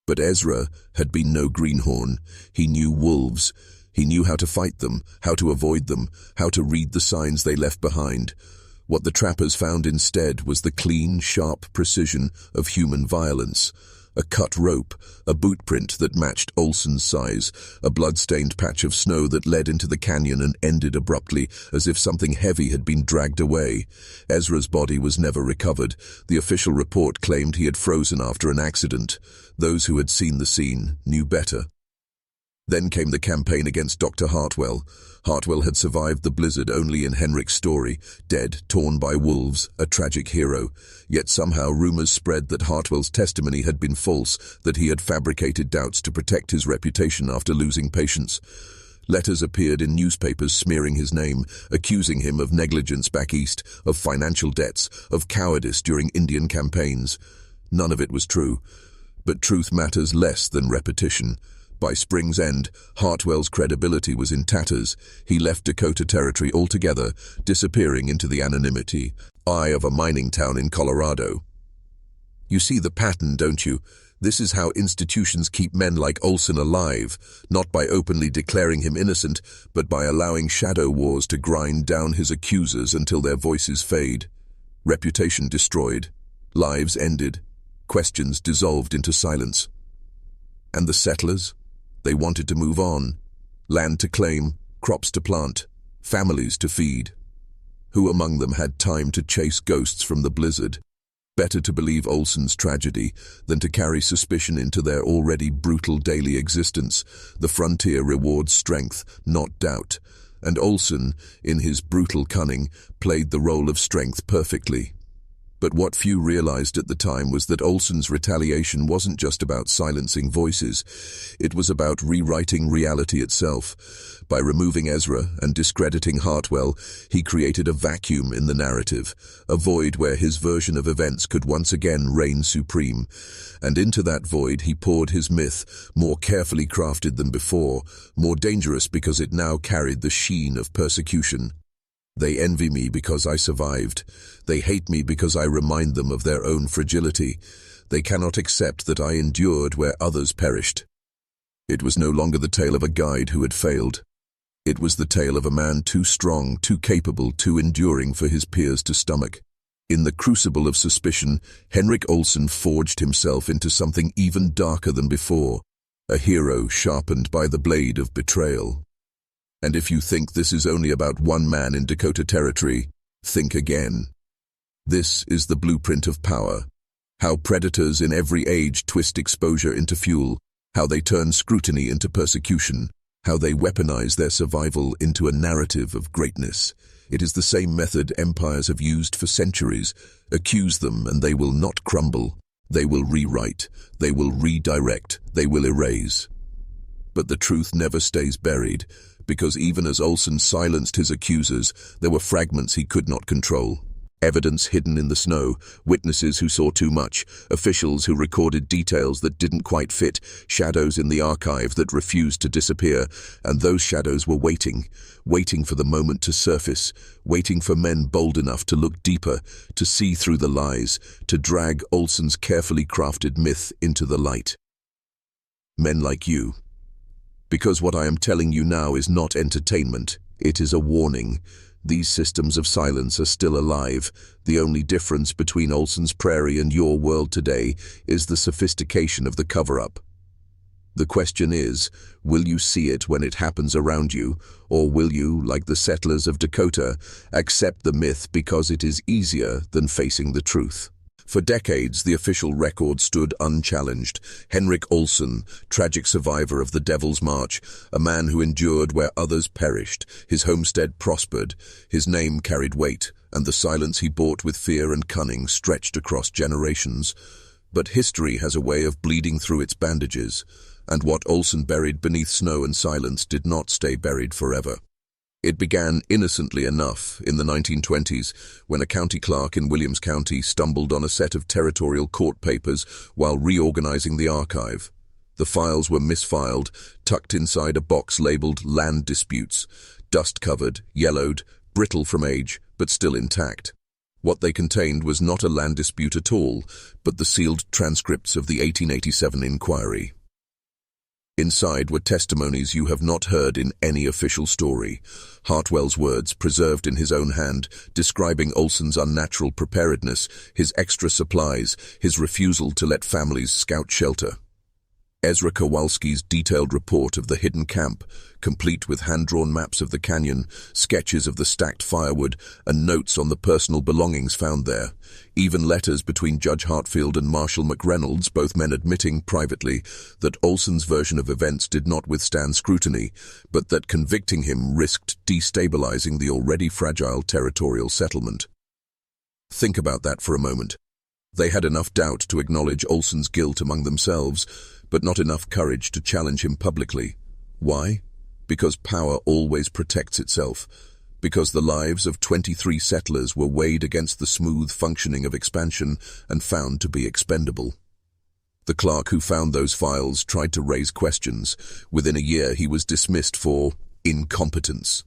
But Ezra had been no greenhorn. He knew wolves. He knew how to fight them, how to avoid them, how to read the signs they left behind. What the trappers found instead was the clean, sharp precision of human violence. A cut rope, a boot print that matched Olsen's size, a blood-stained patch of snow that led into the canyon and ended abruptly, as if something heavy had been dragged away. Ezra's body was never recovered. The official report claimed he had frozen after an accident. Those who had seen the scene knew better. Then came the campaign against Dr. Hartwell. Hartwell had survived the blizzard only in Henrik's story, dead, torn by wolves, a tragic hero. Yet somehow rumors spread that Hartwell's testimony had been false, that he had fabricated doubts to protect his reputation after losing patients. Letters appeared in newspapers smearing his name, accusing him of negligence back east, of financial debts, of cowardice during Indian campaigns. None of it was true. But truth matters less than repetition. By spring's end, Hartwell's credibility was in tatters. He left Dakota Territory altogether, disappearing into the anonymity of a mining town in Colorado. You see the pattern, don't you? This is how institutions keep men like Olsen alive, not by openly declaring him innocent, but by allowing shadow wars to grind down his accusers until their voices fade. Reputation destroyed, lives ended, questions dissolved into silence. And the settlers? They wanted to move on. Land to claim, crops to plant, families to feed. Who among them had time to chase ghosts from the blizzard? Better to believe Olsen's tragedy than to carry suspicion into their already brutal daily existence. The frontier rewards strength, not doubt. And Olsen, in his brutal cunning, played the role of strength perfectly. But what few realized at the time was that Olsen's retaliation wasn't just about silencing voices. It was about rewriting reality itself. By removing Ezra and discrediting Hartwell, he created a vacuum in the narrative, a void where his version of events could once again reign supreme. And into that void he poured his myth, more carefully crafted than before, more dangerous because it now carried the sheen of persecution. They envy me because I survived. They hate me because I remind them of their own fragility. They cannot accept that I endured where others perished. It was no longer the tale of a guide who had failed. It was the tale of a man too strong, too capable, too enduring for his peers to stomach. In the crucible of suspicion, Henrik Olsen forged himself into something even darker than before, a hero sharpened by the blade of betrayal. And if you think this is only about one man in Dakota Territory, think again. This is the blueprint of power. How predators in every age twist exposure into fuel, how they turn scrutiny into persecution, how they weaponize their survival into a narrative of greatness. It is the same method empires have used for centuries. Accuse them and they will not crumble. They will rewrite, they will redirect, they will erase. But the truth never stays buried, because even as Olsen silenced his accusers, there were fragments he could not control. Evidence hidden in the snow, witnesses who saw too much, officials who recorded details that didn't quite fit, shadows in the archive that refused to disappear, and those shadows were waiting for the moment to surface, waiting for men bold enough to look deeper, to see through the lies, to drag Olsen's carefully crafted myth into the light. Men like you. Because what I am telling you now is not entertainment, it is a warning. These systems of silence are still alive. The only difference between Olsen's Prairie and your world today is the sophistication of the cover-up. The question is, will you see it when it happens around you, or will you, like the settlers of Dakota, accept the myth because it is easier than facing the truth? For decades, the official record stood unchallenged. Henrik Olsen, tragic survivor of the Devil's March, a man who endured where others perished. His homestead prospered, his name carried weight, and the silence he bought with fear and cunning stretched across generations. But history has a way of bleeding through its bandages, and what Olsen buried beneath snow and silence did not stay buried forever. It began innocently enough in the 1920s when a county clerk in Williams County stumbled on a set of territorial court papers while reorganizing the archive. The files were misfiled, tucked inside a box labeled Land Disputes, dust-covered, yellowed, brittle from age, but still intact. What they contained was not a land dispute at all, but the sealed transcripts of the 1887 inquiry. Inside were testimonies you have not heard in any official story. Hartwell's words, preserved in his own hand, describing Olsen's unnatural preparedness, his extra supplies, his refusal to let families scout shelter. Ezra Kowalski's detailed report of the hidden camp, complete with hand-drawn maps of the canyon, sketches of the stacked firewood, and notes on the personal belongings found there. Even letters between Judge Hartfield and Marshal McReynolds, both men admitting privately that Olsen's version of events did not withstand scrutiny, but that convicting him risked destabilizing the already fragile territorial settlement. Think about that for a moment. They had enough doubt to acknowledge Olsen's guilt among themselves, but not enough courage to challenge him publicly. Why? Because power always protects itself. Because the lives of 23 settlers were weighed against the smooth functioning of expansion and found to be expendable. The clerk who found those files tried to raise questions. Within a year, he was dismissed for incompetence.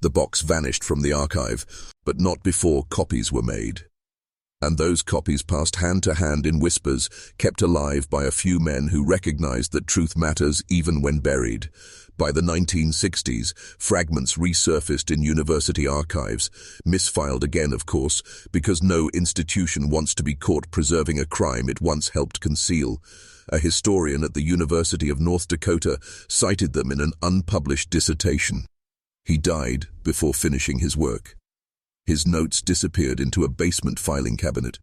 The box vanished from the archive, but not before copies were made. And those copies passed hand to hand in whispers, kept alive by a few men who recognized that truth matters even when buried. By the 1960s, fragments resurfaced in university archives, misfiled again, of course, because no institution wants to be caught preserving a crime it once helped conceal. A historian at the University of North Dakota cited them in an unpublished dissertation. He died before finishing his work. His notes disappeared into a basement filing cabinet.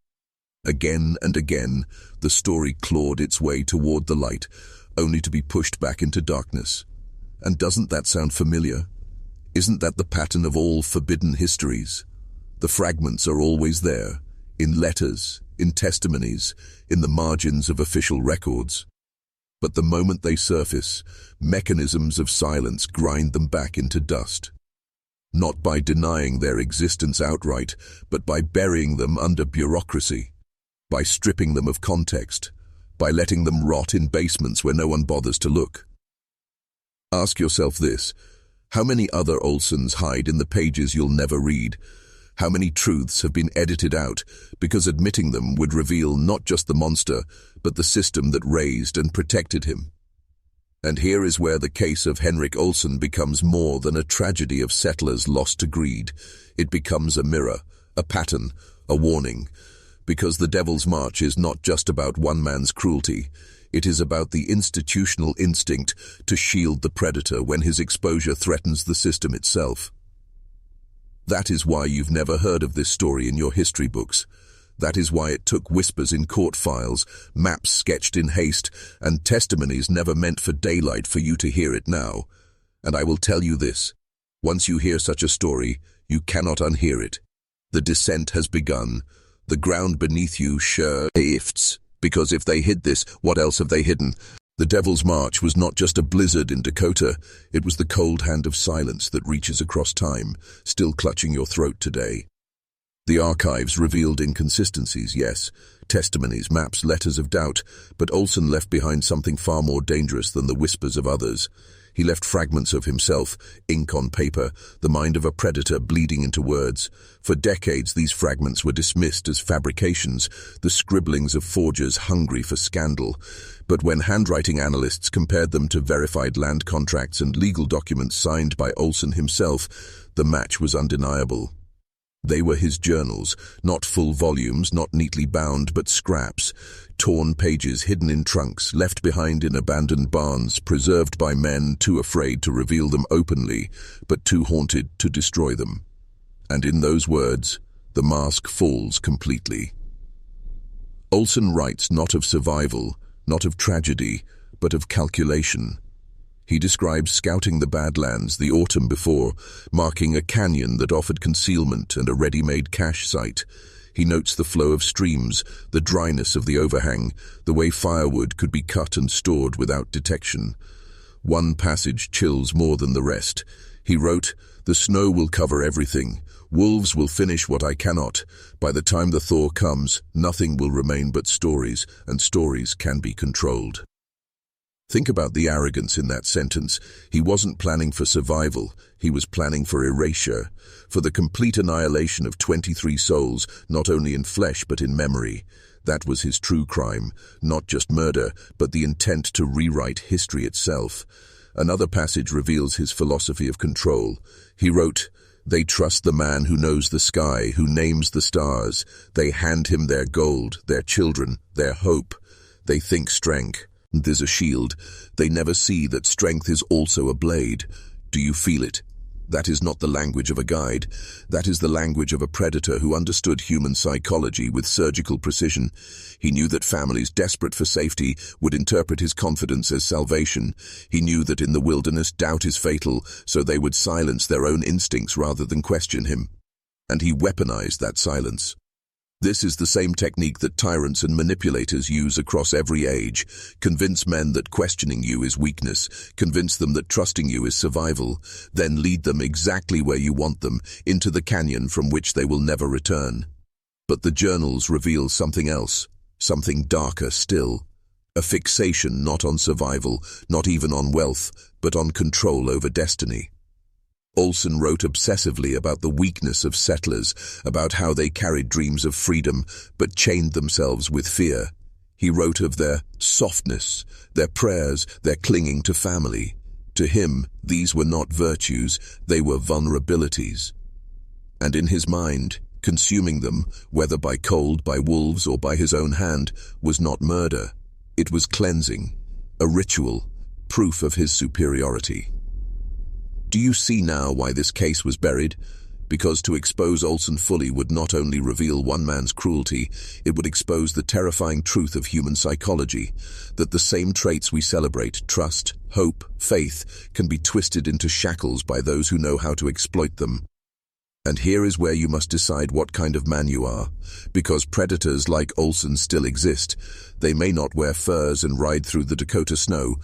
Again and again, the story clawed its way toward the light, only to be pushed back into darkness. And doesn't that sound familiar? Isn't that the pattern of all forbidden histories? The fragments are always there, in letters, in testimonies, in the margins of official records. But the moment they surface, mechanisms of silence grind them back into dust. Not by denying their existence outright, but by burying them under bureaucracy, by stripping them of context, by letting them rot in basements where no one bothers to look. Ask yourself this: how many other Olsens hide in the pages you'll never read? How many truths have been edited out because admitting them would reveal not just the monster, but the system that raised and protected him? And here is where the case of Henrik Olsen becomes more than a tragedy of settlers lost to greed. It becomes a mirror, a pattern, a warning. Because the Devil's March is not just about one man's cruelty. It is about the institutional instinct to shield the predator when his exposure threatens the system itself. That is why you've never heard of this story in your history books. That is why it took whispers in court files, maps sketched in haste, and testimonies never meant for daylight for you to hear it now. And I will tell you this: once you hear such a story, you cannot unhear it. The descent has begun. The ground beneath you shifts, because if they hid this, what else have they hidden? The Devil's March was not just a blizzard in Dakota, it was the cold hand of silence that reaches across time, still clutching your throat today. The archives revealed inconsistencies, yes, testimonies, maps, letters of doubt, but Olsen left behind something far more dangerous than the whispers of others. He left fragments of himself, ink on paper, the mind of a predator bleeding into words. For decades, these fragments were dismissed as fabrications, the scribblings of forgers hungry for scandal. But when handwriting analysts compared them to verified land contracts and legal documents signed by Olsen himself, the match was undeniable. They were his journals, not full volumes, not neatly bound, but scraps, torn pages hidden in trunks, left behind in abandoned barns, preserved by men too afraid to reveal them openly, but too haunted to destroy them. And in those words, the mask falls completely. Olsen writes not of survival, not of tragedy, but of calculation. He describes scouting the Badlands the autumn before, marking a canyon that offered concealment and a ready-made cache site. He notes the flow of streams, the dryness of the overhang, the way firewood could be cut and stored without detection. One passage chills more than the rest. He wrote, "The snow will cover everything. Wolves will finish what I cannot. By the time the thaw comes, nothing will remain but stories, and stories can be controlled." Think about the arrogance in that sentence. He wasn't planning for survival, he was planning for erasure, for the complete annihilation of 23 souls, not only in flesh but in memory. That was his true crime, not just murder, but the intent to rewrite history itself. Another passage reveals his philosophy of control. He wrote, "They trust the man who knows the sky, who names the stars. They hand him their gold, their children, their hope. They think strength is a shield. They never see that strength is also a blade. Do you feel it? That is not the language of a guide. That is the language of a predator who understood human psychology with surgical precision. He knew that families desperate for safety would interpret his confidence as salvation. He knew that in the wilderness doubt is fatal, so they would silence their own instincts rather than question him. And he weaponized that silence. This is the same technique that tyrants and manipulators use across every age. Convince men that questioning you is weakness. Convince them that trusting you is survival. Then lead them exactly where you want them, into the canyon from which they will never return. But the journals reveal something else, something darker still. A fixation not on survival, not even on wealth, but on control over destiny. Olsen wrote obsessively about the weakness of settlers, about how they carried dreams of freedom, but chained themselves with fear. He wrote of their softness, their prayers, their clinging to family. To him, these were not virtues, they were vulnerabilities. And in his mind, consuming them, whether by cold, by wolves, or by his own hand, was not murder. It was cleansing, a ritual, proof of his superiority. Do you see now why this case was buried? Because to expose Olsen fully would not only reveal one man's cruelty, it would expose the terrifying truth of human psychology, that the same traits we celebrate, trust, hope, faith, can be twisted into shackles by those who know how to exploit them. And here is where you must decide what kind of man you are, because predators like Olsen still exist. They may not wear furs and ride through the Dakota snow,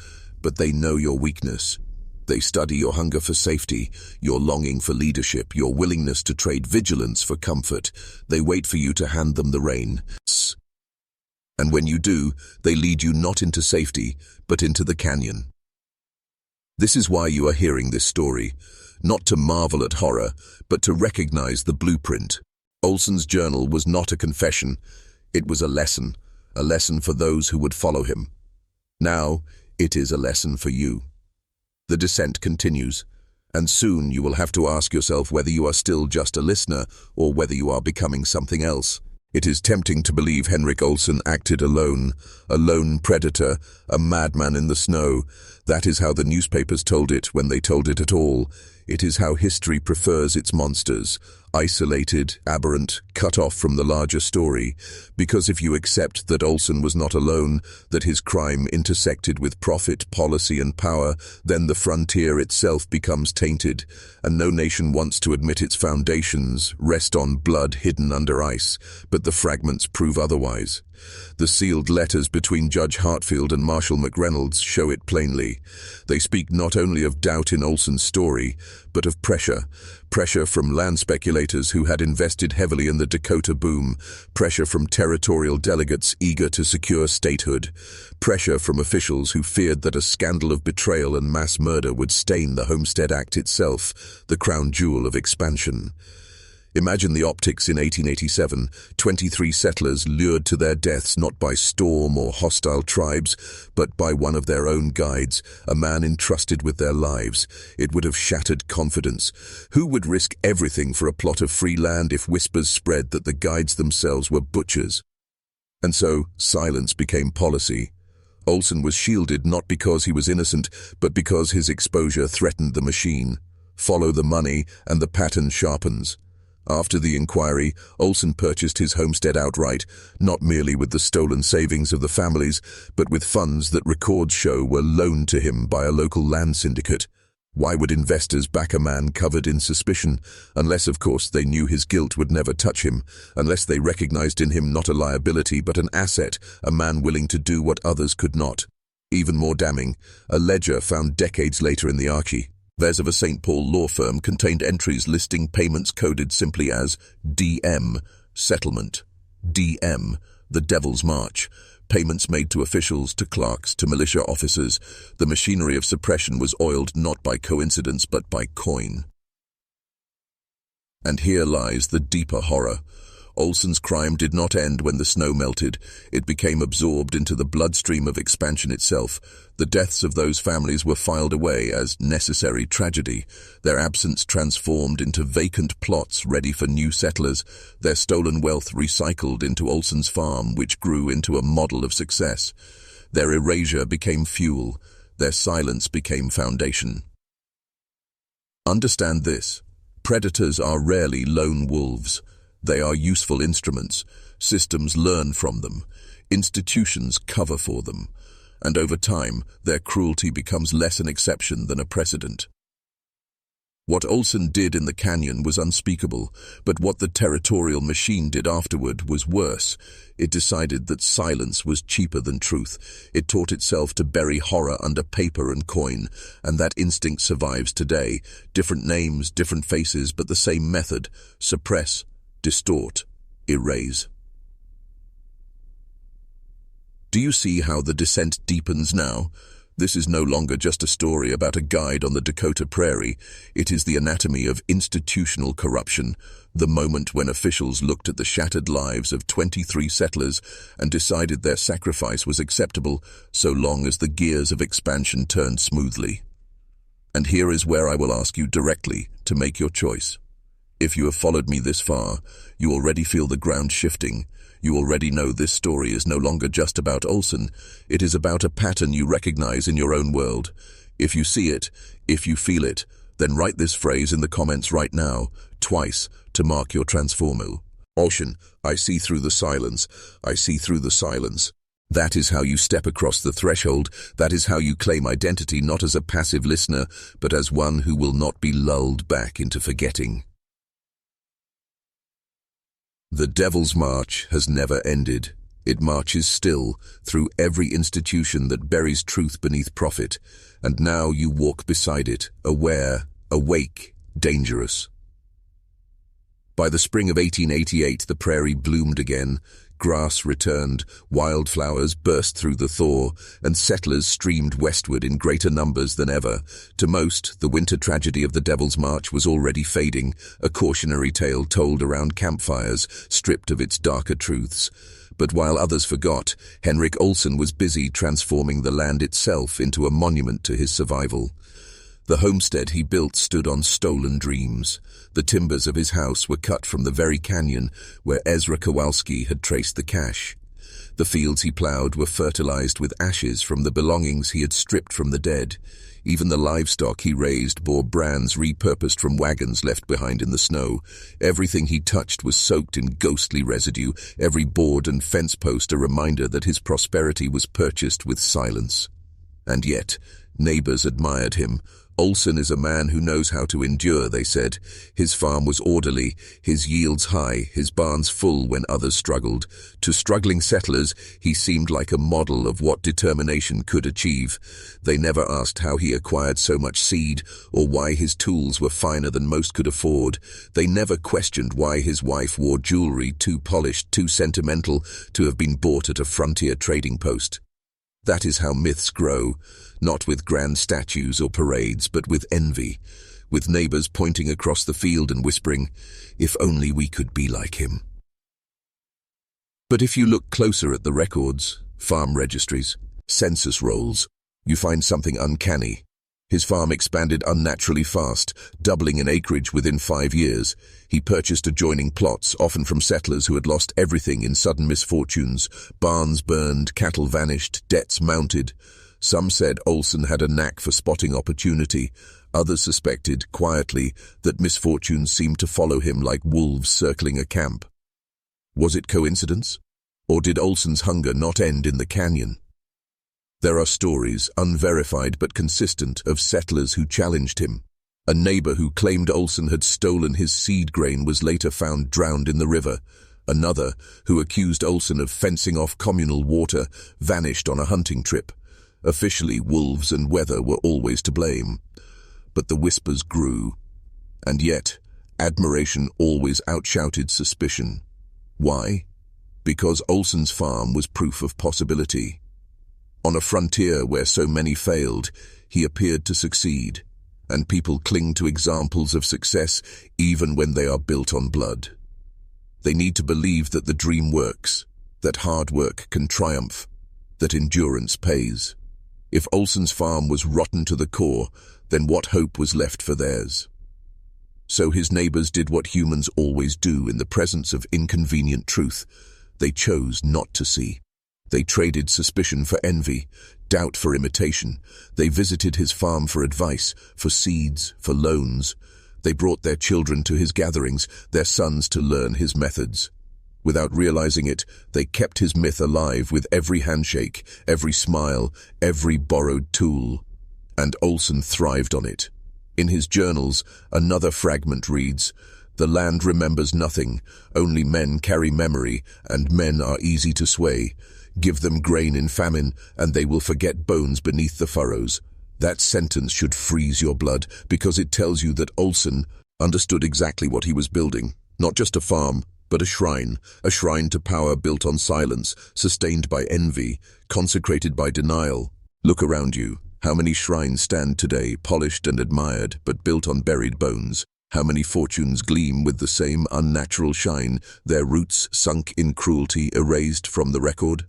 but they know your weakness. They study your hunger for safety, your longing for leadership, your willingness to trade vigilance for comfort. They wait for you to hand them the reins. And when you do, they lead you not into safety, but into the canyon. This is why you are hearing this story, not to marvel at horror, but to recognize the blueprint. Olsen's journal was not a confession, it was a lesson for those who would follow him. Now, it is a lesson for you. The descent continues, and soon you will have to ask yourself whether you are still just a listener or whether you are becoming something else. It is tempting to believe Henrik Olsen acted alone, a lone predator, a madman in the snow. That is how the newspapers told it when they told it at all. It is how history prefers its monsters, isolated, aberrant, cut off from the larger story. Because if you accept that Olsen was not alone, that his crime intersected with profit, policy and power, then the frontier itself becomes tainted, and no nation wants to admit its foundations rest on blood hidden under ice, but the fragments prove otherwise. The sealed letters between Judge Hartfield and Marshal McReynolds show it plainly. They speak not only of doubt in Olsen's story, but of pressure from land speculators who had invested heavily in the Dakota boom, pressure from territorial delegates eager to secure statehood, pressure from officials who feared that a scandal of betrayal and mass murder would stain the Homestead Act itself, the crown jewel of expansion. Imagine the optics in 1887, 23 settlers lured to their deaths not by storm or hostile tribes, but by one of their own guides, a man entrusted with their lives. It would have shattered confidence. Who would risk everything for a plot of free land if whispers spread that the guides themselves were butchers? And so, silence became policy. Olsen was shielded not because he was innocent, but because his exposure threatened the machine. Follow the money, and the pattern sharpens. After the inquiry, Olsen purchased his homestead outright, not merely with the stolen savings of the families, but with funds that records show were loaned to him by a local land syndicate. Why would investors back a man covered in suspicion? Unless, of course, they knew his guilt would never touch him, unless they recognized in him not a liability but an asset, a man willing to do what others could not. Even more damning, a ledger found decades later in the Archie. Theirs of a St. Paul law firm contained entries listing payments coded simply as DM, settlement, DM, the Devil's March, Payments made to officials, to clerks, to militia officers. The machinery of suppression was oiled not by coincidence but by coin. And here lies the deeper horror. Olsen's crime did not end when the snow melted. It became absorbed into the bloodstream of expansion itself. The deaths of those families were filed away as necessary tragedy, their absence transformed into vacant plots ready for new settlers, their stolen wealth recycled into Olsen's farm, which grew into a model of success. Their erasure became fuel, their silence became foundation. Understand this: predators are rarely lone wolves. They are useful instruments. Systems learn from them. Institutions cover for them. And over time, their cruelty becomes less an exception than a precedent. What Olsen did in the canyon was unspeakable, but what the territorial machine did afterward was worse. It decided that silence was cheaper than truth. It taught itself to bury horror under paper and coin, and that instinct survives today. Different names, different faces, but the same method: suppress, distort, erase. Do you see how the descent deepens now? This is no longer just a story about a guide on the Dakota Prairie. It is the anatomy of institutional corruption, the moment when officials looked at the shattered lives of 23 settlers and decided their sacrifice was acceptable so long as the gears of expansion turned smoothly. And here is where I will ask you directly to make your choice. If you have followed me this far, you already feel the ground shifting. You already know this story is no longer just about Olsen. It is about a pattern you recognize in your own world. If you see it, if you feel it, then write this phrase in the comments right now, twice, to mark your transformal. Olsen, I see through the silence. I see through the silence. That is how you step across the threshold. That is how you claim identity, not as a passive listener, but as one who will not be lulled back into forgetting. The Devil's March has never ended. It marches still, through every institution that buries truth beneath profit, and now you walk beside it, aware, awake, dangerous. By the spring of 1888, the prairie bloomed again. Grass returned, wildflowers burst through the thaw, and settlers streamed westward in greater numbers than ever. To most, the winter tragedy of the Devil's March was already fading, a cautionary tale told around campfires, stripped of its darker truths. But while others forgot, Henrik Olsen was busy transforming the land itself into a monument to his survival. The homestead he built stood on stolen dreams. The timbers of his house were cut from the very canyon where Ezra Kowalski had traced the cache. The fields he plowed were fertilized with ashes from the belongings he had stripped from the dead. Even the livestock he raised bore brands repurposed from wagons left behind in the snow. Everything he touched was soaked in ghostly residue, every board and fence post a reminder that his prosperity was purchased with silence. And yet, neighbors admired him. Olsen is a man who knows how to endure, they said. His farm was orderly, his yields high, his barns full when others struggled. To struggling settlers, he seemed like a model of what determination could achieve. They never asked how he acquired so much seed, or why his tools were finer than most could afford. They never questioned why his wife wore jewelry too polished, too sentimental to have been bought at a frontier trading post. That is how myths grow, not with grand statues or parades, but with envy, with neighbors pointing across the field and whispering, "If only we could be like him." But if you look closer at the records, farm registries, census rolls, you find something uncanny. His farm expanded unnaturally fast, doubling in acreage within 5 years. He purchased adjoining plots, often from settlers who had lost everything in sudden misfortunes. Barns burned, cattle vanished, debts mounted. Some said Olsen had a knack for spotting opportunity. Others suspected, quietly, that misfortunes seemed to follow him like wolves circling a camp. Was it coincidence? Or did Olsen's hunger not end in the canyon? There are stories, unverified but consistent, of settlers who challenged him. A neighbor who claimed Olsen had stolen his seed grain was later found drowned in the river. Another, who accused Olsen of fencing off communal water, vanished on a hunting trip. Officially, wolves and weather were always to blame. But the whispers grew. And yet, admiration always outshouted suspicion. Why? Because Olsen's farm was proof of possibility. On a frontier where so many failed, he appeared to succeed, and people cling to examples of success even when they are built on blood. They need to believe that the dream works, that hard work can triumph, that endurance pays. If Olsen's farm was rotten to the core, then what hope was left for theirs? So his neighbors did what humans always do in the presence of inconvenient truth. They chose not to see. They traded suspicion for envy, doubt for imitation. They visited his farm for advice, for seeds, for loans. They brought their children to his gatherings, their sons to learn his methods. Without realizing it, they kept his myth alive with every handshake, every smile, every borrowed tool. And Olsen thrived on it. In his journals, another fragment reads, "The land remembers nothing, only men carry memory, and men are easy to sway. Give them grain in famine, and they will forget bones beneath the furrows." That sentence should freeze your blood, because it tells you that Olsen understood exactly what he was building. Not just a farm, but a shrine to power built on silence, sustained by envy, consecrated by denial. Look around you. How many shrines stand today, polished and admired, but built on buried bones? How many fortunes gleam with the same unnatural shine, their roots sunk in cruelty erased from the record?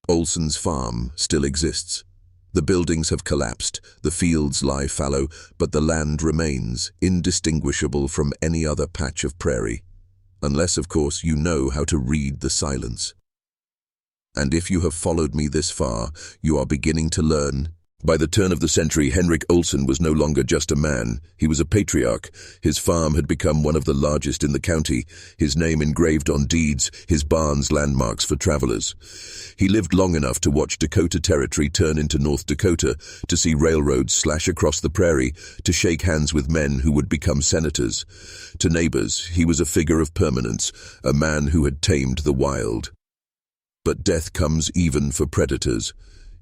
Olsen's farm still exists. The buildings have collapsed, the fields lie fallow, but the land remains, indistinguishable from any other patch of prairie. Unless, of course, you know how to read the silence. And if you have followed me this far, you are beginning to learn. By the turn of the century, Henrik Olsen was no longer just a man. He was a patriarch. His farm had become one of the largest in the county, his name engraved on deeds, his barns landmarks for travelers. He lived long enough to watch Dakota territory turn into North Dakota, to see railroads slash across the prairie, to shake hands with men who would become senators. To neighbors, he was a figure of permanence, a man who had tamed the wild. But death comes even for predators.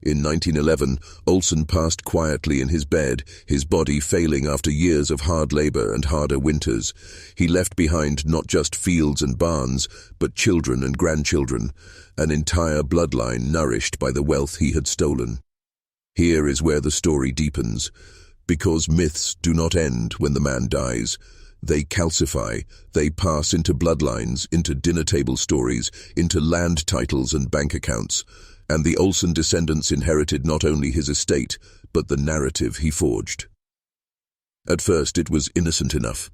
In 1911, Olsen passed quietly in his bed, his body failing after years of hard labor and harder winters. He left behind not just fields and barns, but children and grandchildren, an entire bloodline nourished by the wealth he had stolen. Here is where the story deepens. Because myths do not end when the man dies. They calcify, they pass into bloodlines, into dinner table stories, into land titles and bank accounts. And the Olsen descendants inherited not only his estate, but the narrative he forged. At first it was innocent enough.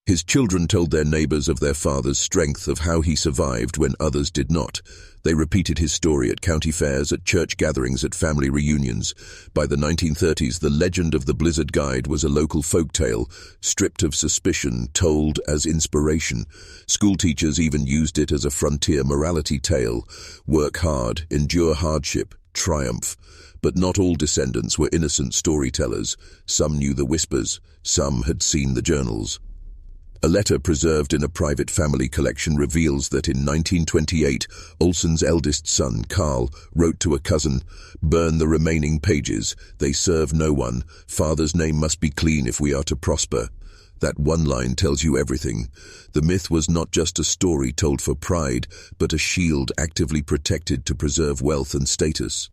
His children told their neighbors of their father's strength, of how he survived when others did not. They repeated his story at county fairs, at church gatherings, at family reunions. By the 1930s, the legend of the Blizzard Guide was a local folktale, stripped of suspicion, told as inspiration. School teachers even used it as a frontier morality tale. Work hard, endure hardship, triumph. But not all descendants were innocent storytellers. Some knew the whispers, some had seen the journals. A letter preserved in a private family collection reveals that in 1928, Olsen's eldest son, Carl, wrote to a cousin, "Burn the remaining pages. They serve no one. Father's name must be clean if we are to prosper." That one line tells you everything. The myth was not just a story told for pride, but a shield actively protected to preserve wealth and status.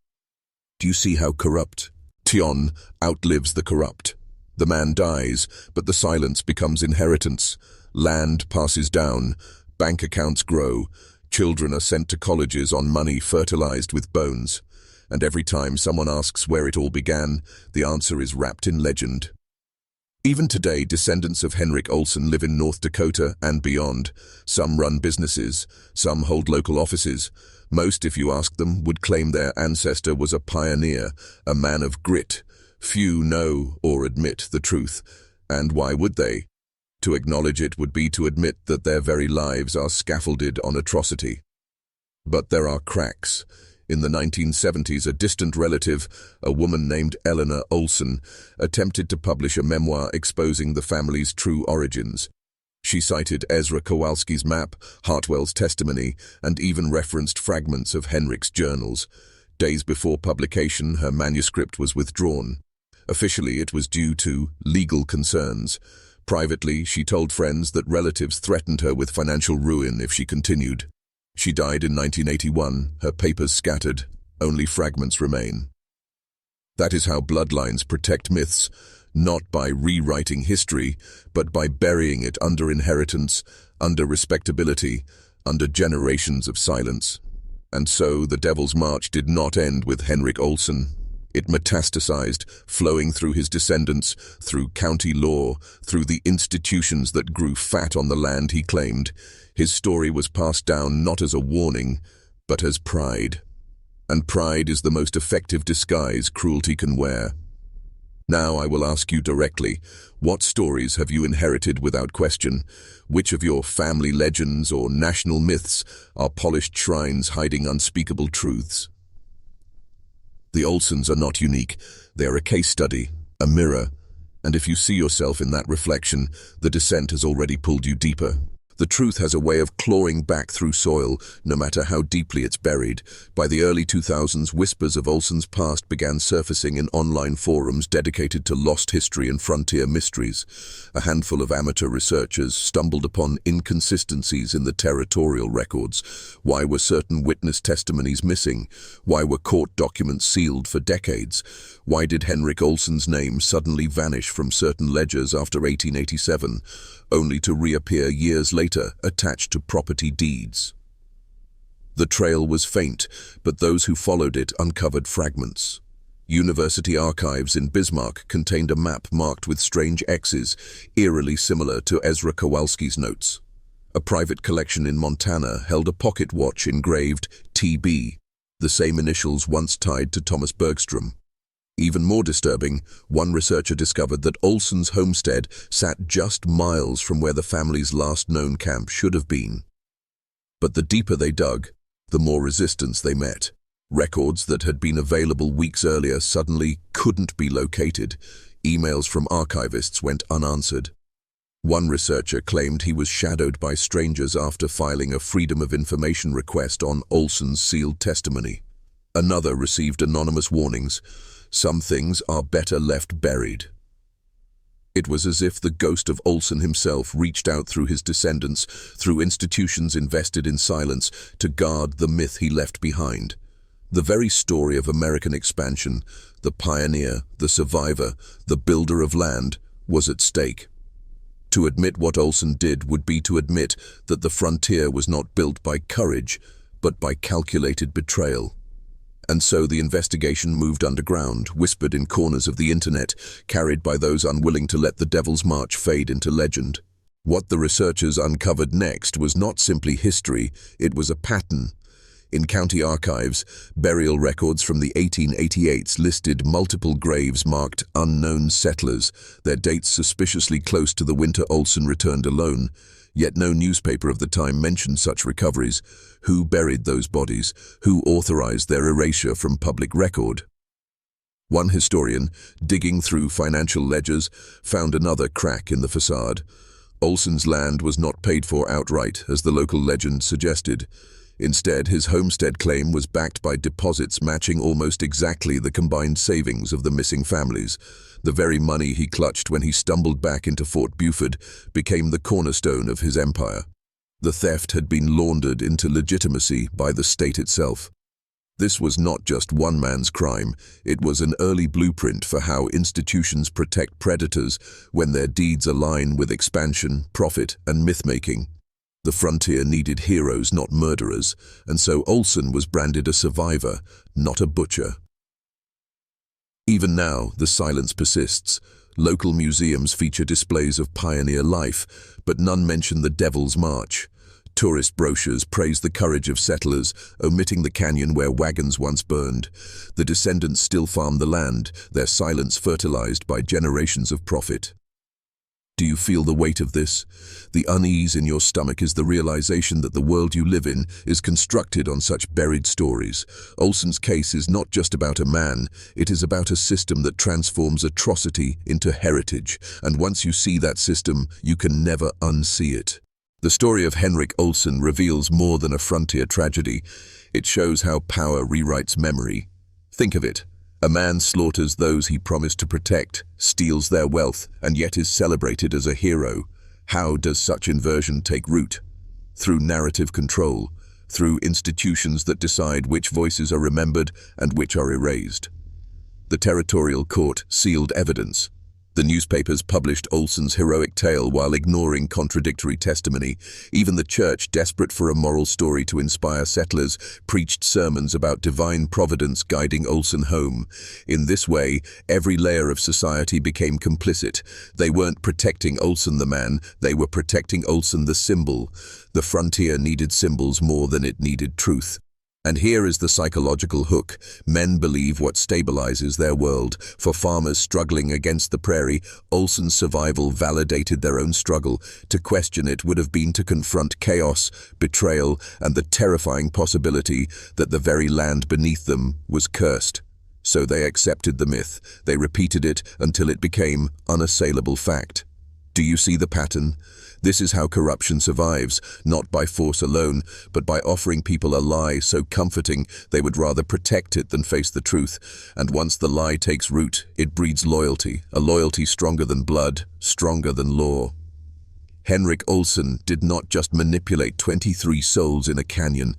Do you see how corrupt? Tion outlives the corrupt. The man dies, but the silence becomes inheritance. Land passes down, bank accounts grow, children are sent to colleges on money fertilized with bones. And every time someone asks where it all began, the answer is wrapped in legend. Even today, descendants of Henrik Olsen live in North Dakota and beyond. Some run businesses, some hold local offices. Most, if you ask them, would claim their ancestor was a pioneer, a man of grit. Few know or admit the truth, and why would they? To acknowledge it would be to admit that their very lives are scaffolded on atrocity. But there are cracks. In the 1970s, a distant relative, a woman named Eleanor Olsen, attempted to publish a memoir exposing the family's true origins. She cited Ezra Kowalski's map, Hartwell's testimony, and even referenced fragments of Henrik's journals. Days before publication, her manuscript was withdrawn. Officially, it was due to legal concerns. Privately, she told friends that relatives threatened her with financial ruin if she continued. She died in 1981, her papers scattered, only fragments remain. That is how bloodlines protect myths, not by rewriting history, but by burying it under inheritance, under respectability, under generations of silence. And so the Devil's March did not end with Henrik Olsen. It metastasized, flowing through his descendants, through county law, through the institutions that grew fat on the land he claimed. His story was passed down not as a warning, but as pride. And pride is the most effective disguise cruelty can wear. Now I will ask you directly, what stories have you inherited without question? Which of your family legends or national myths are polished shrines hiding unspeakable truths? The Olsens are not unique. They are a case study, a mirror, and if you see yourself in that reflection, the descent has already pulled you deeper. The truth has a way of clawing back through soil, no matter how deeply it's buried. By the early 2000s, whispers of Olsen's past began surfacing in online forums dedicated to lost history and frontier mysteries. A handful of amateur researchers stumbled upon inconsistencies in the territorial records. Why were certain witness testimonies missing? Why were court documents sealed for decades? Why did Henrik Olsen's name suddenly vanish from certain ledgers after 1887? Only to reappear years later attached to property deeds. The trail was faint, but those who followed it uncovered fragments. University archives in Bismarck contained a map marked with strange X's, eerily similar to Ezra Kowalski's notes. A private collection in Montana held a pocket watch engraved TB, the same initials once tied to Thomas Bergstrom. Even more disturbing, one researcher discovered that Olsen's homestead sat just miles from where the family's last known camp should have been. But the deeper they dug, the more resistance they met. Records that had been available weeks earlier suddenly couldn't be located. Emails from archivists went unanswered. One researcher claimed he was shadowed by strangers after filing a Freedom of Information request on Olsen's sealed testimony. Another received anonymous warnings. Some things are better left buried. It was as if the ghost of Olsen himself reached out through his descendants, through institutions invested in silence, to guard the myth he left behind. The very story of American expansion, the pioneer, the survivor, the builder of land, was at stake. To admit what Olsen did would be to admit that the frontier was not built by courage, but by calculated betrayal. And so the investigation moved underground, whispered in corners of the internet, carried by those unwilling to let the Devil's March fade into legend. What the researchers uncovered next was not simply history, it was a pattern. In county archives, burial records from the 1888s listed multiple graves marked unknown settlers, their dates suspiciously close to the winter Olsen returned alone. Yet no newspaper of the time mentioned such recoveries. Who buried those bodies? Who authorized their erasure from public record? One historian, digging through financial ledgers, found another crack in the facade. Olsen's land was not paid for outright, as the local legend suggested. Instead, his homestead claim was backed by deposits matching almost exactly the combined savings of the missing families. The very money he clutched when he stumbled back into Fort Buford became the cornerstone of his empire. The theft had been laundered into legitimacy by the state itself. This was not just one man's crime, it was an early blueprint for how institutions protect predators when their deeds align with expansion, profit, and myth-making. The frontier needed heroes, not murderers, and so Olsen was branded a survivor, not a butcher. Even now, the silence persists. Local museums feature displays of pioneer life, but none mention the Devil's March. Tourist brochures praise the courage of settlers, omitting the canyon where wagons once burned. The descendants still farm the land, their silence fertilized by generations of profit. Do you feel the weight of this? The unease in your stomach is the realization that the world you live in is constructed on such buried stories. Olsen's case is not just about a man, it is about a system that transforms atrocity into heritage, and once you see that system, you can never unsee it. The story of Henrik Olsen reveals more than a frontier tragedy. It shows how power rewrites memory. Think of it. A man slaughters those he promised to protect, steals their wealth, and yet is celebrated as a hero. How does such inversion take root? Through narrative control. through institutions that decide which voices are remembered and which are erased. The territorial court sealed evidence. The newspapers published Olsen's heroic tale while ignoring contradictory testimony. Even the church, desperate for a moral story to inspire settlers, preached sermons about divine providence guiding Olsen home. In this way, every layer of society became complicit. They weren't protecting Olsen the man, they were protecting Olsen the symbol. The frontier needed symbols more than it needed truth. And here is the psychological hook. Men believe what stabilizes their world. For farmers struggling against the prairie, Olsen's survival validated their own struggle. To question it would have been to confront chaos, betrayal, and the terrifying possibility that the very land beneath them was cursed. So they accepted the myth. They repeated it until it became unassailable fact. Do you see the pattern? This is how corruption survives, not by force alone, but by offering people a lie so comforting they would rather protect it than face the truth. And once the lie takes root, it breeds loyalty, a loyalty stronger than blood, stronger than law. Henrik Olsen did not just manipulate 23 souls in a canyon.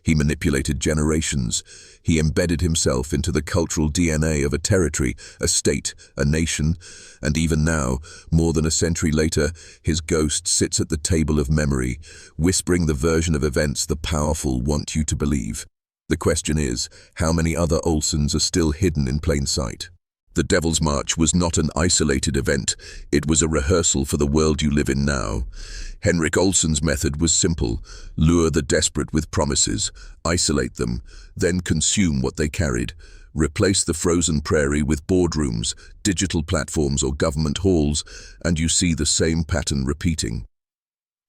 He manipulated generations. He embedded himself into the cultural DNA of a territory, a state, a nation, and even now, more than a century later, his ghost sits at the table of memory, whispering the version of events the powerful want you to believe. The question is, how many other Olsens are still hidden in plain sight? The Devil's March was not an isolated event, it was a rehearsal for the world you live in now. Henrik Olsen's method was simple: lure the desperate with promises, isolate them, then consume what they carried. Replace the frozen prairie with boardrooms, digital platforms or government halls, and you see the same pattern repeating.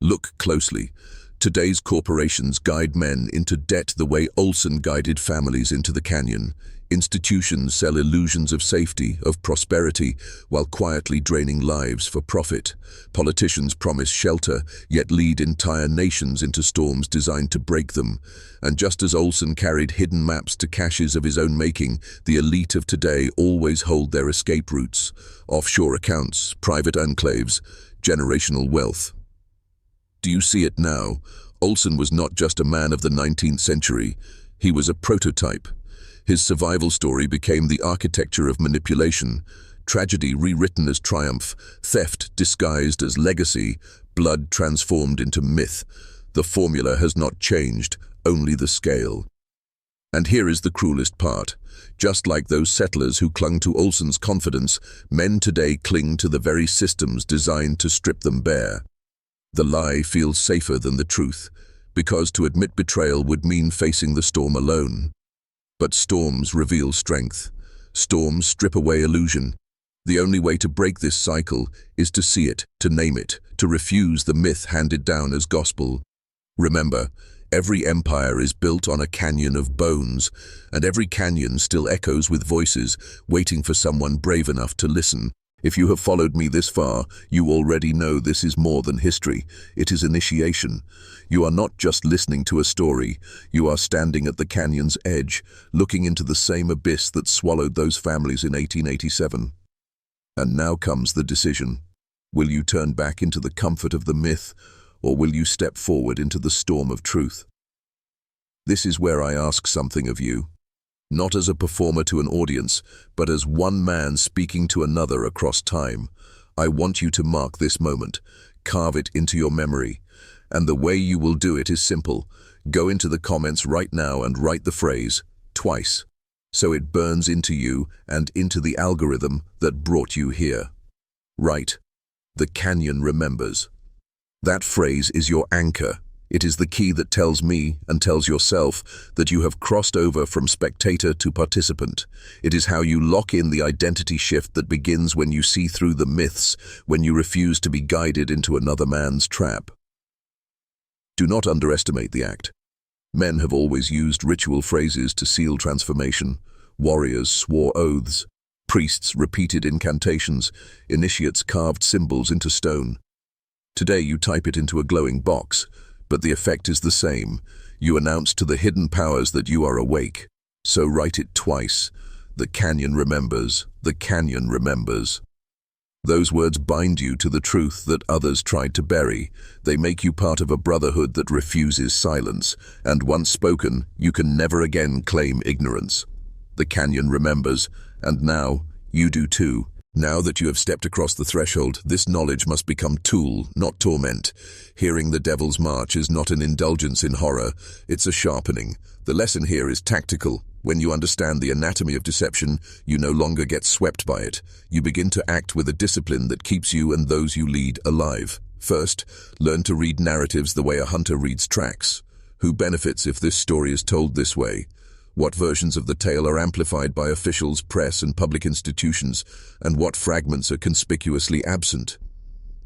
Look closely. Today's corporations guide men into debt the way Olsen guided families into the canyon. Institutions sell illusions of safety, of prosperity, while quietly draining lives for profit. Politicians promise shelter, yet lead entire nations into storms designed to break them. And just as Olsen carried hidden maps to caches of his own making, the elite of today always hold their escape routes: offshore accounts, private enclaves, generational wealth. Do you see it now? Olsen was not just a man of the 19th century, he was a prototype. His survival story became the architecture of manipulation, tragedy rewritten as triumph, theft disguised as legacy, blood transformed into myth. The formula has not changed, only the scale. And here is the cruelest part. Just like those settlers who clung to Olsen's confidence, men today cling to the very systems designed to strip them bare. The lie feels safer than the truth, because to admit betrayal would mean facing the storm alone. But storms reveal strength. Storms strip away illusion. The only way to break this cycle is to see it, to name it, to refuse the myth handed down as gospel. Remember, every empire is built on a canyon of bones, and every canyon still echoes with voices, waiting for someone brave enough to listen. If you have followed me this far, you already know this is more than history. It is initiation. You are not just listening to a story. You are standing at the canyon's edge, looking into the same abyss that swallowed those families in 1887. And now comes the decision. Will you turn back into the comfort of the myth, or will you step forward into the storm of truth? This is where I ask something of you. Not as a performer to an audience, but as one man speaking to another across time. I want you to mark this moment, carve it into your memory. And the way you will do it is simple. Go into the comments right now and write the phrase, twice, so it burns into you and into the algorithm that brought you here. Write, the canyon remembers. That phrase is your anchor. It is the key that tells me and tells yourself that you have crossed over from spectator to participant. It is how you lock in the identity shift that begins when you see through the myths, when you refuse to be guided into another man's trap. Do not underestimate the act. Men have always used ritual phrases to seal transformation. Warriors swore oaths. Priests repeated incantations. Initiates carved symbols into stone. Today you type it into a glowing box, but the effect is the same. You announce to the hidden powers that you are awake. So write it twice. The canyon remembers. The canyon remembers. Those words bind you to the truth that others tried to bury. They make you part of a brotherhood that refuses silence, and once spoken, you can never again claim ignorance. The canyon remembers, and now, you do too. Now that you have stepped across the threshold, this knowledge must become tool, not torment. Hearing the Devil's March is not an indulgence in horror, it's a sharpening. The lesson here is tactical. When you understand the anatomy of deception, you no longer get swept by it. You begin to act with a discipline that keeps you and those you lead alive. First, learn to read narratives the way a hunter reads tracks. Who benefits if this story is told this way? What versions of the tale are amplified by officials, press, and public institutions, and what fragments are conspicuously absent?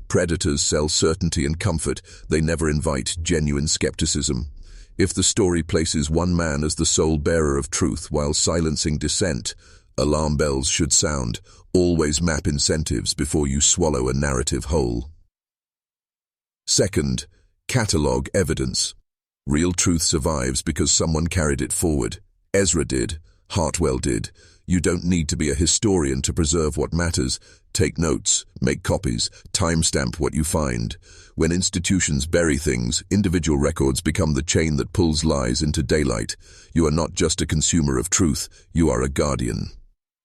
Predators sell certainty and comfort. They never invite genuine skepticism. If the story places one man as the sole bearer of truth while silencing dissent, alarm bells should sound. Always map incentives before you swallow a narrative whole. Second, catalog evidence. Real truth survives because someone carried it forward. Ezra did. Hartwell did. You don't need to be a historian to preserve what matters. Take notes, make copies, timestamp what you find. When institutions bury things, individual records become the chain that pulls lies into daylight. You are not just a consumer of truth, you are a guardian.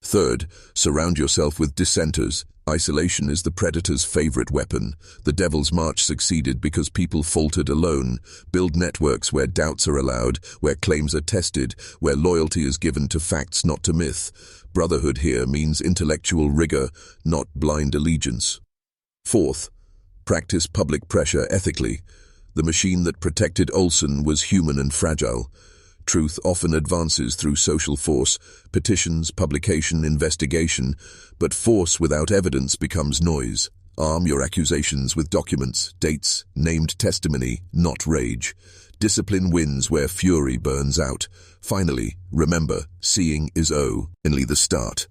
Third, surround yourself with dissenters. Isolation is the predator's favorite weapon. The Devil's March succeeded because people faltered alone. Build networks where doubts are allowed, where claims are tested, where loyalty is given to facts, not to myth. Brotherhood here means intellectual rigor, not blind allegiance. Fourth, practice public pressure ethically. The machine that protected Olsen was human and fragile. Truth often advances through social force, petitions, publication, investigation, but force without evidence becomes noise. Arm your accusations with documents, dates, named testimony, not rage. Discipline wins where fury burns out. Finally, remember, seeing is only the start.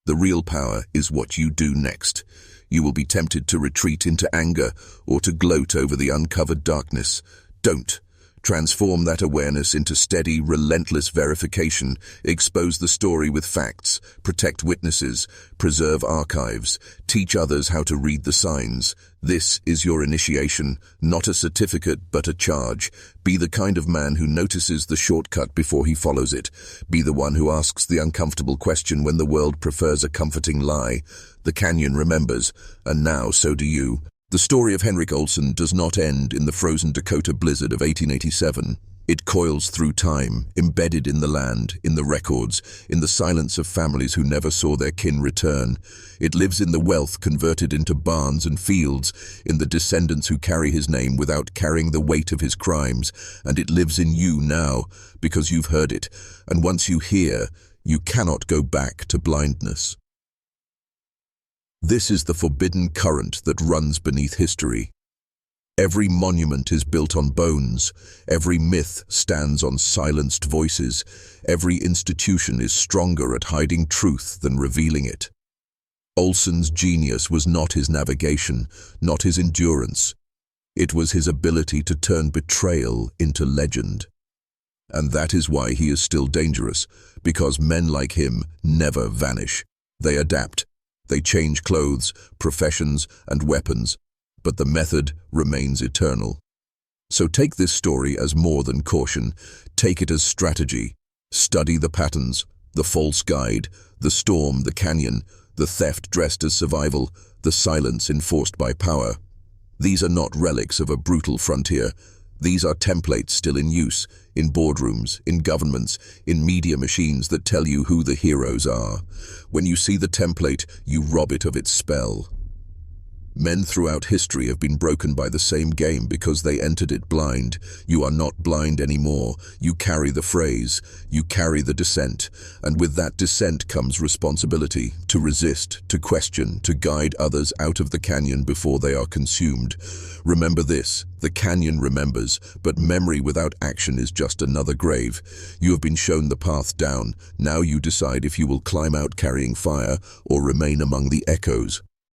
The real power is what you do next. You will be tempted to retreat into anger or to gloat over the uncovered darkness. Don't. Transform that awareness into steady, relentless verification. Expose the story with facts. Protect witnesses. Preserve archives. Teach others how to read the signs. This is your initiation, not a certificate but a charge. Be the kind of man who notices the shortcut before he follows it. Be the one who asks the uncomfortable question when the world prefers a comforting lie. The canyon remembers, and now so do you. The story of Henrik Olsen does not end in the frozen Dakota blizzard of 1887. It coils through time, embedded in the land, in the records, in the silence of families who never saw their kin return. It lives in the wealth converted into barns and fields, in the descendants who carry his name without carrying the weight of his crimes. And it lives in you now, because you've heard it. And once you hear, you cannot go back to blindness. This is the forbidden current that runs beneath history. Every monument is built on bones. Every myth stands on silenced voices. Every institution is stronger at hiding truth than revealing it. Olsen's genius was not his navigation, not his endurance. It was his ability to turn betrayal into legend. And that is why he is still dangerous, because men like him never vanish. They adapt. They change clothes, professions, and weapons, but the method remains eternal. So take this story as more than caution. Take it as strategy. Study the patterns, the false guide, the storm, the canyon, the theft dressed as survival, the silence enforced by power. These are not relics of a brutal frontier. These are templates still in use, in boardrooms, in governments, in media machines that tell you who the heroes are. When you see the template, you rob it of its spell. Men throughout history have been broken by the same game because they entered it blind. You are not blind anymore. You carry the phrase. You carry the dissent. And with that dissent comes responsibility to resist, to question, to guide others out of the canyon before they are consumed. Remember this, the canyon remembers, but memory without action is just another grave. You have been shown the path down. Now you decide if you will climb out carrying fire or remain among the echoes.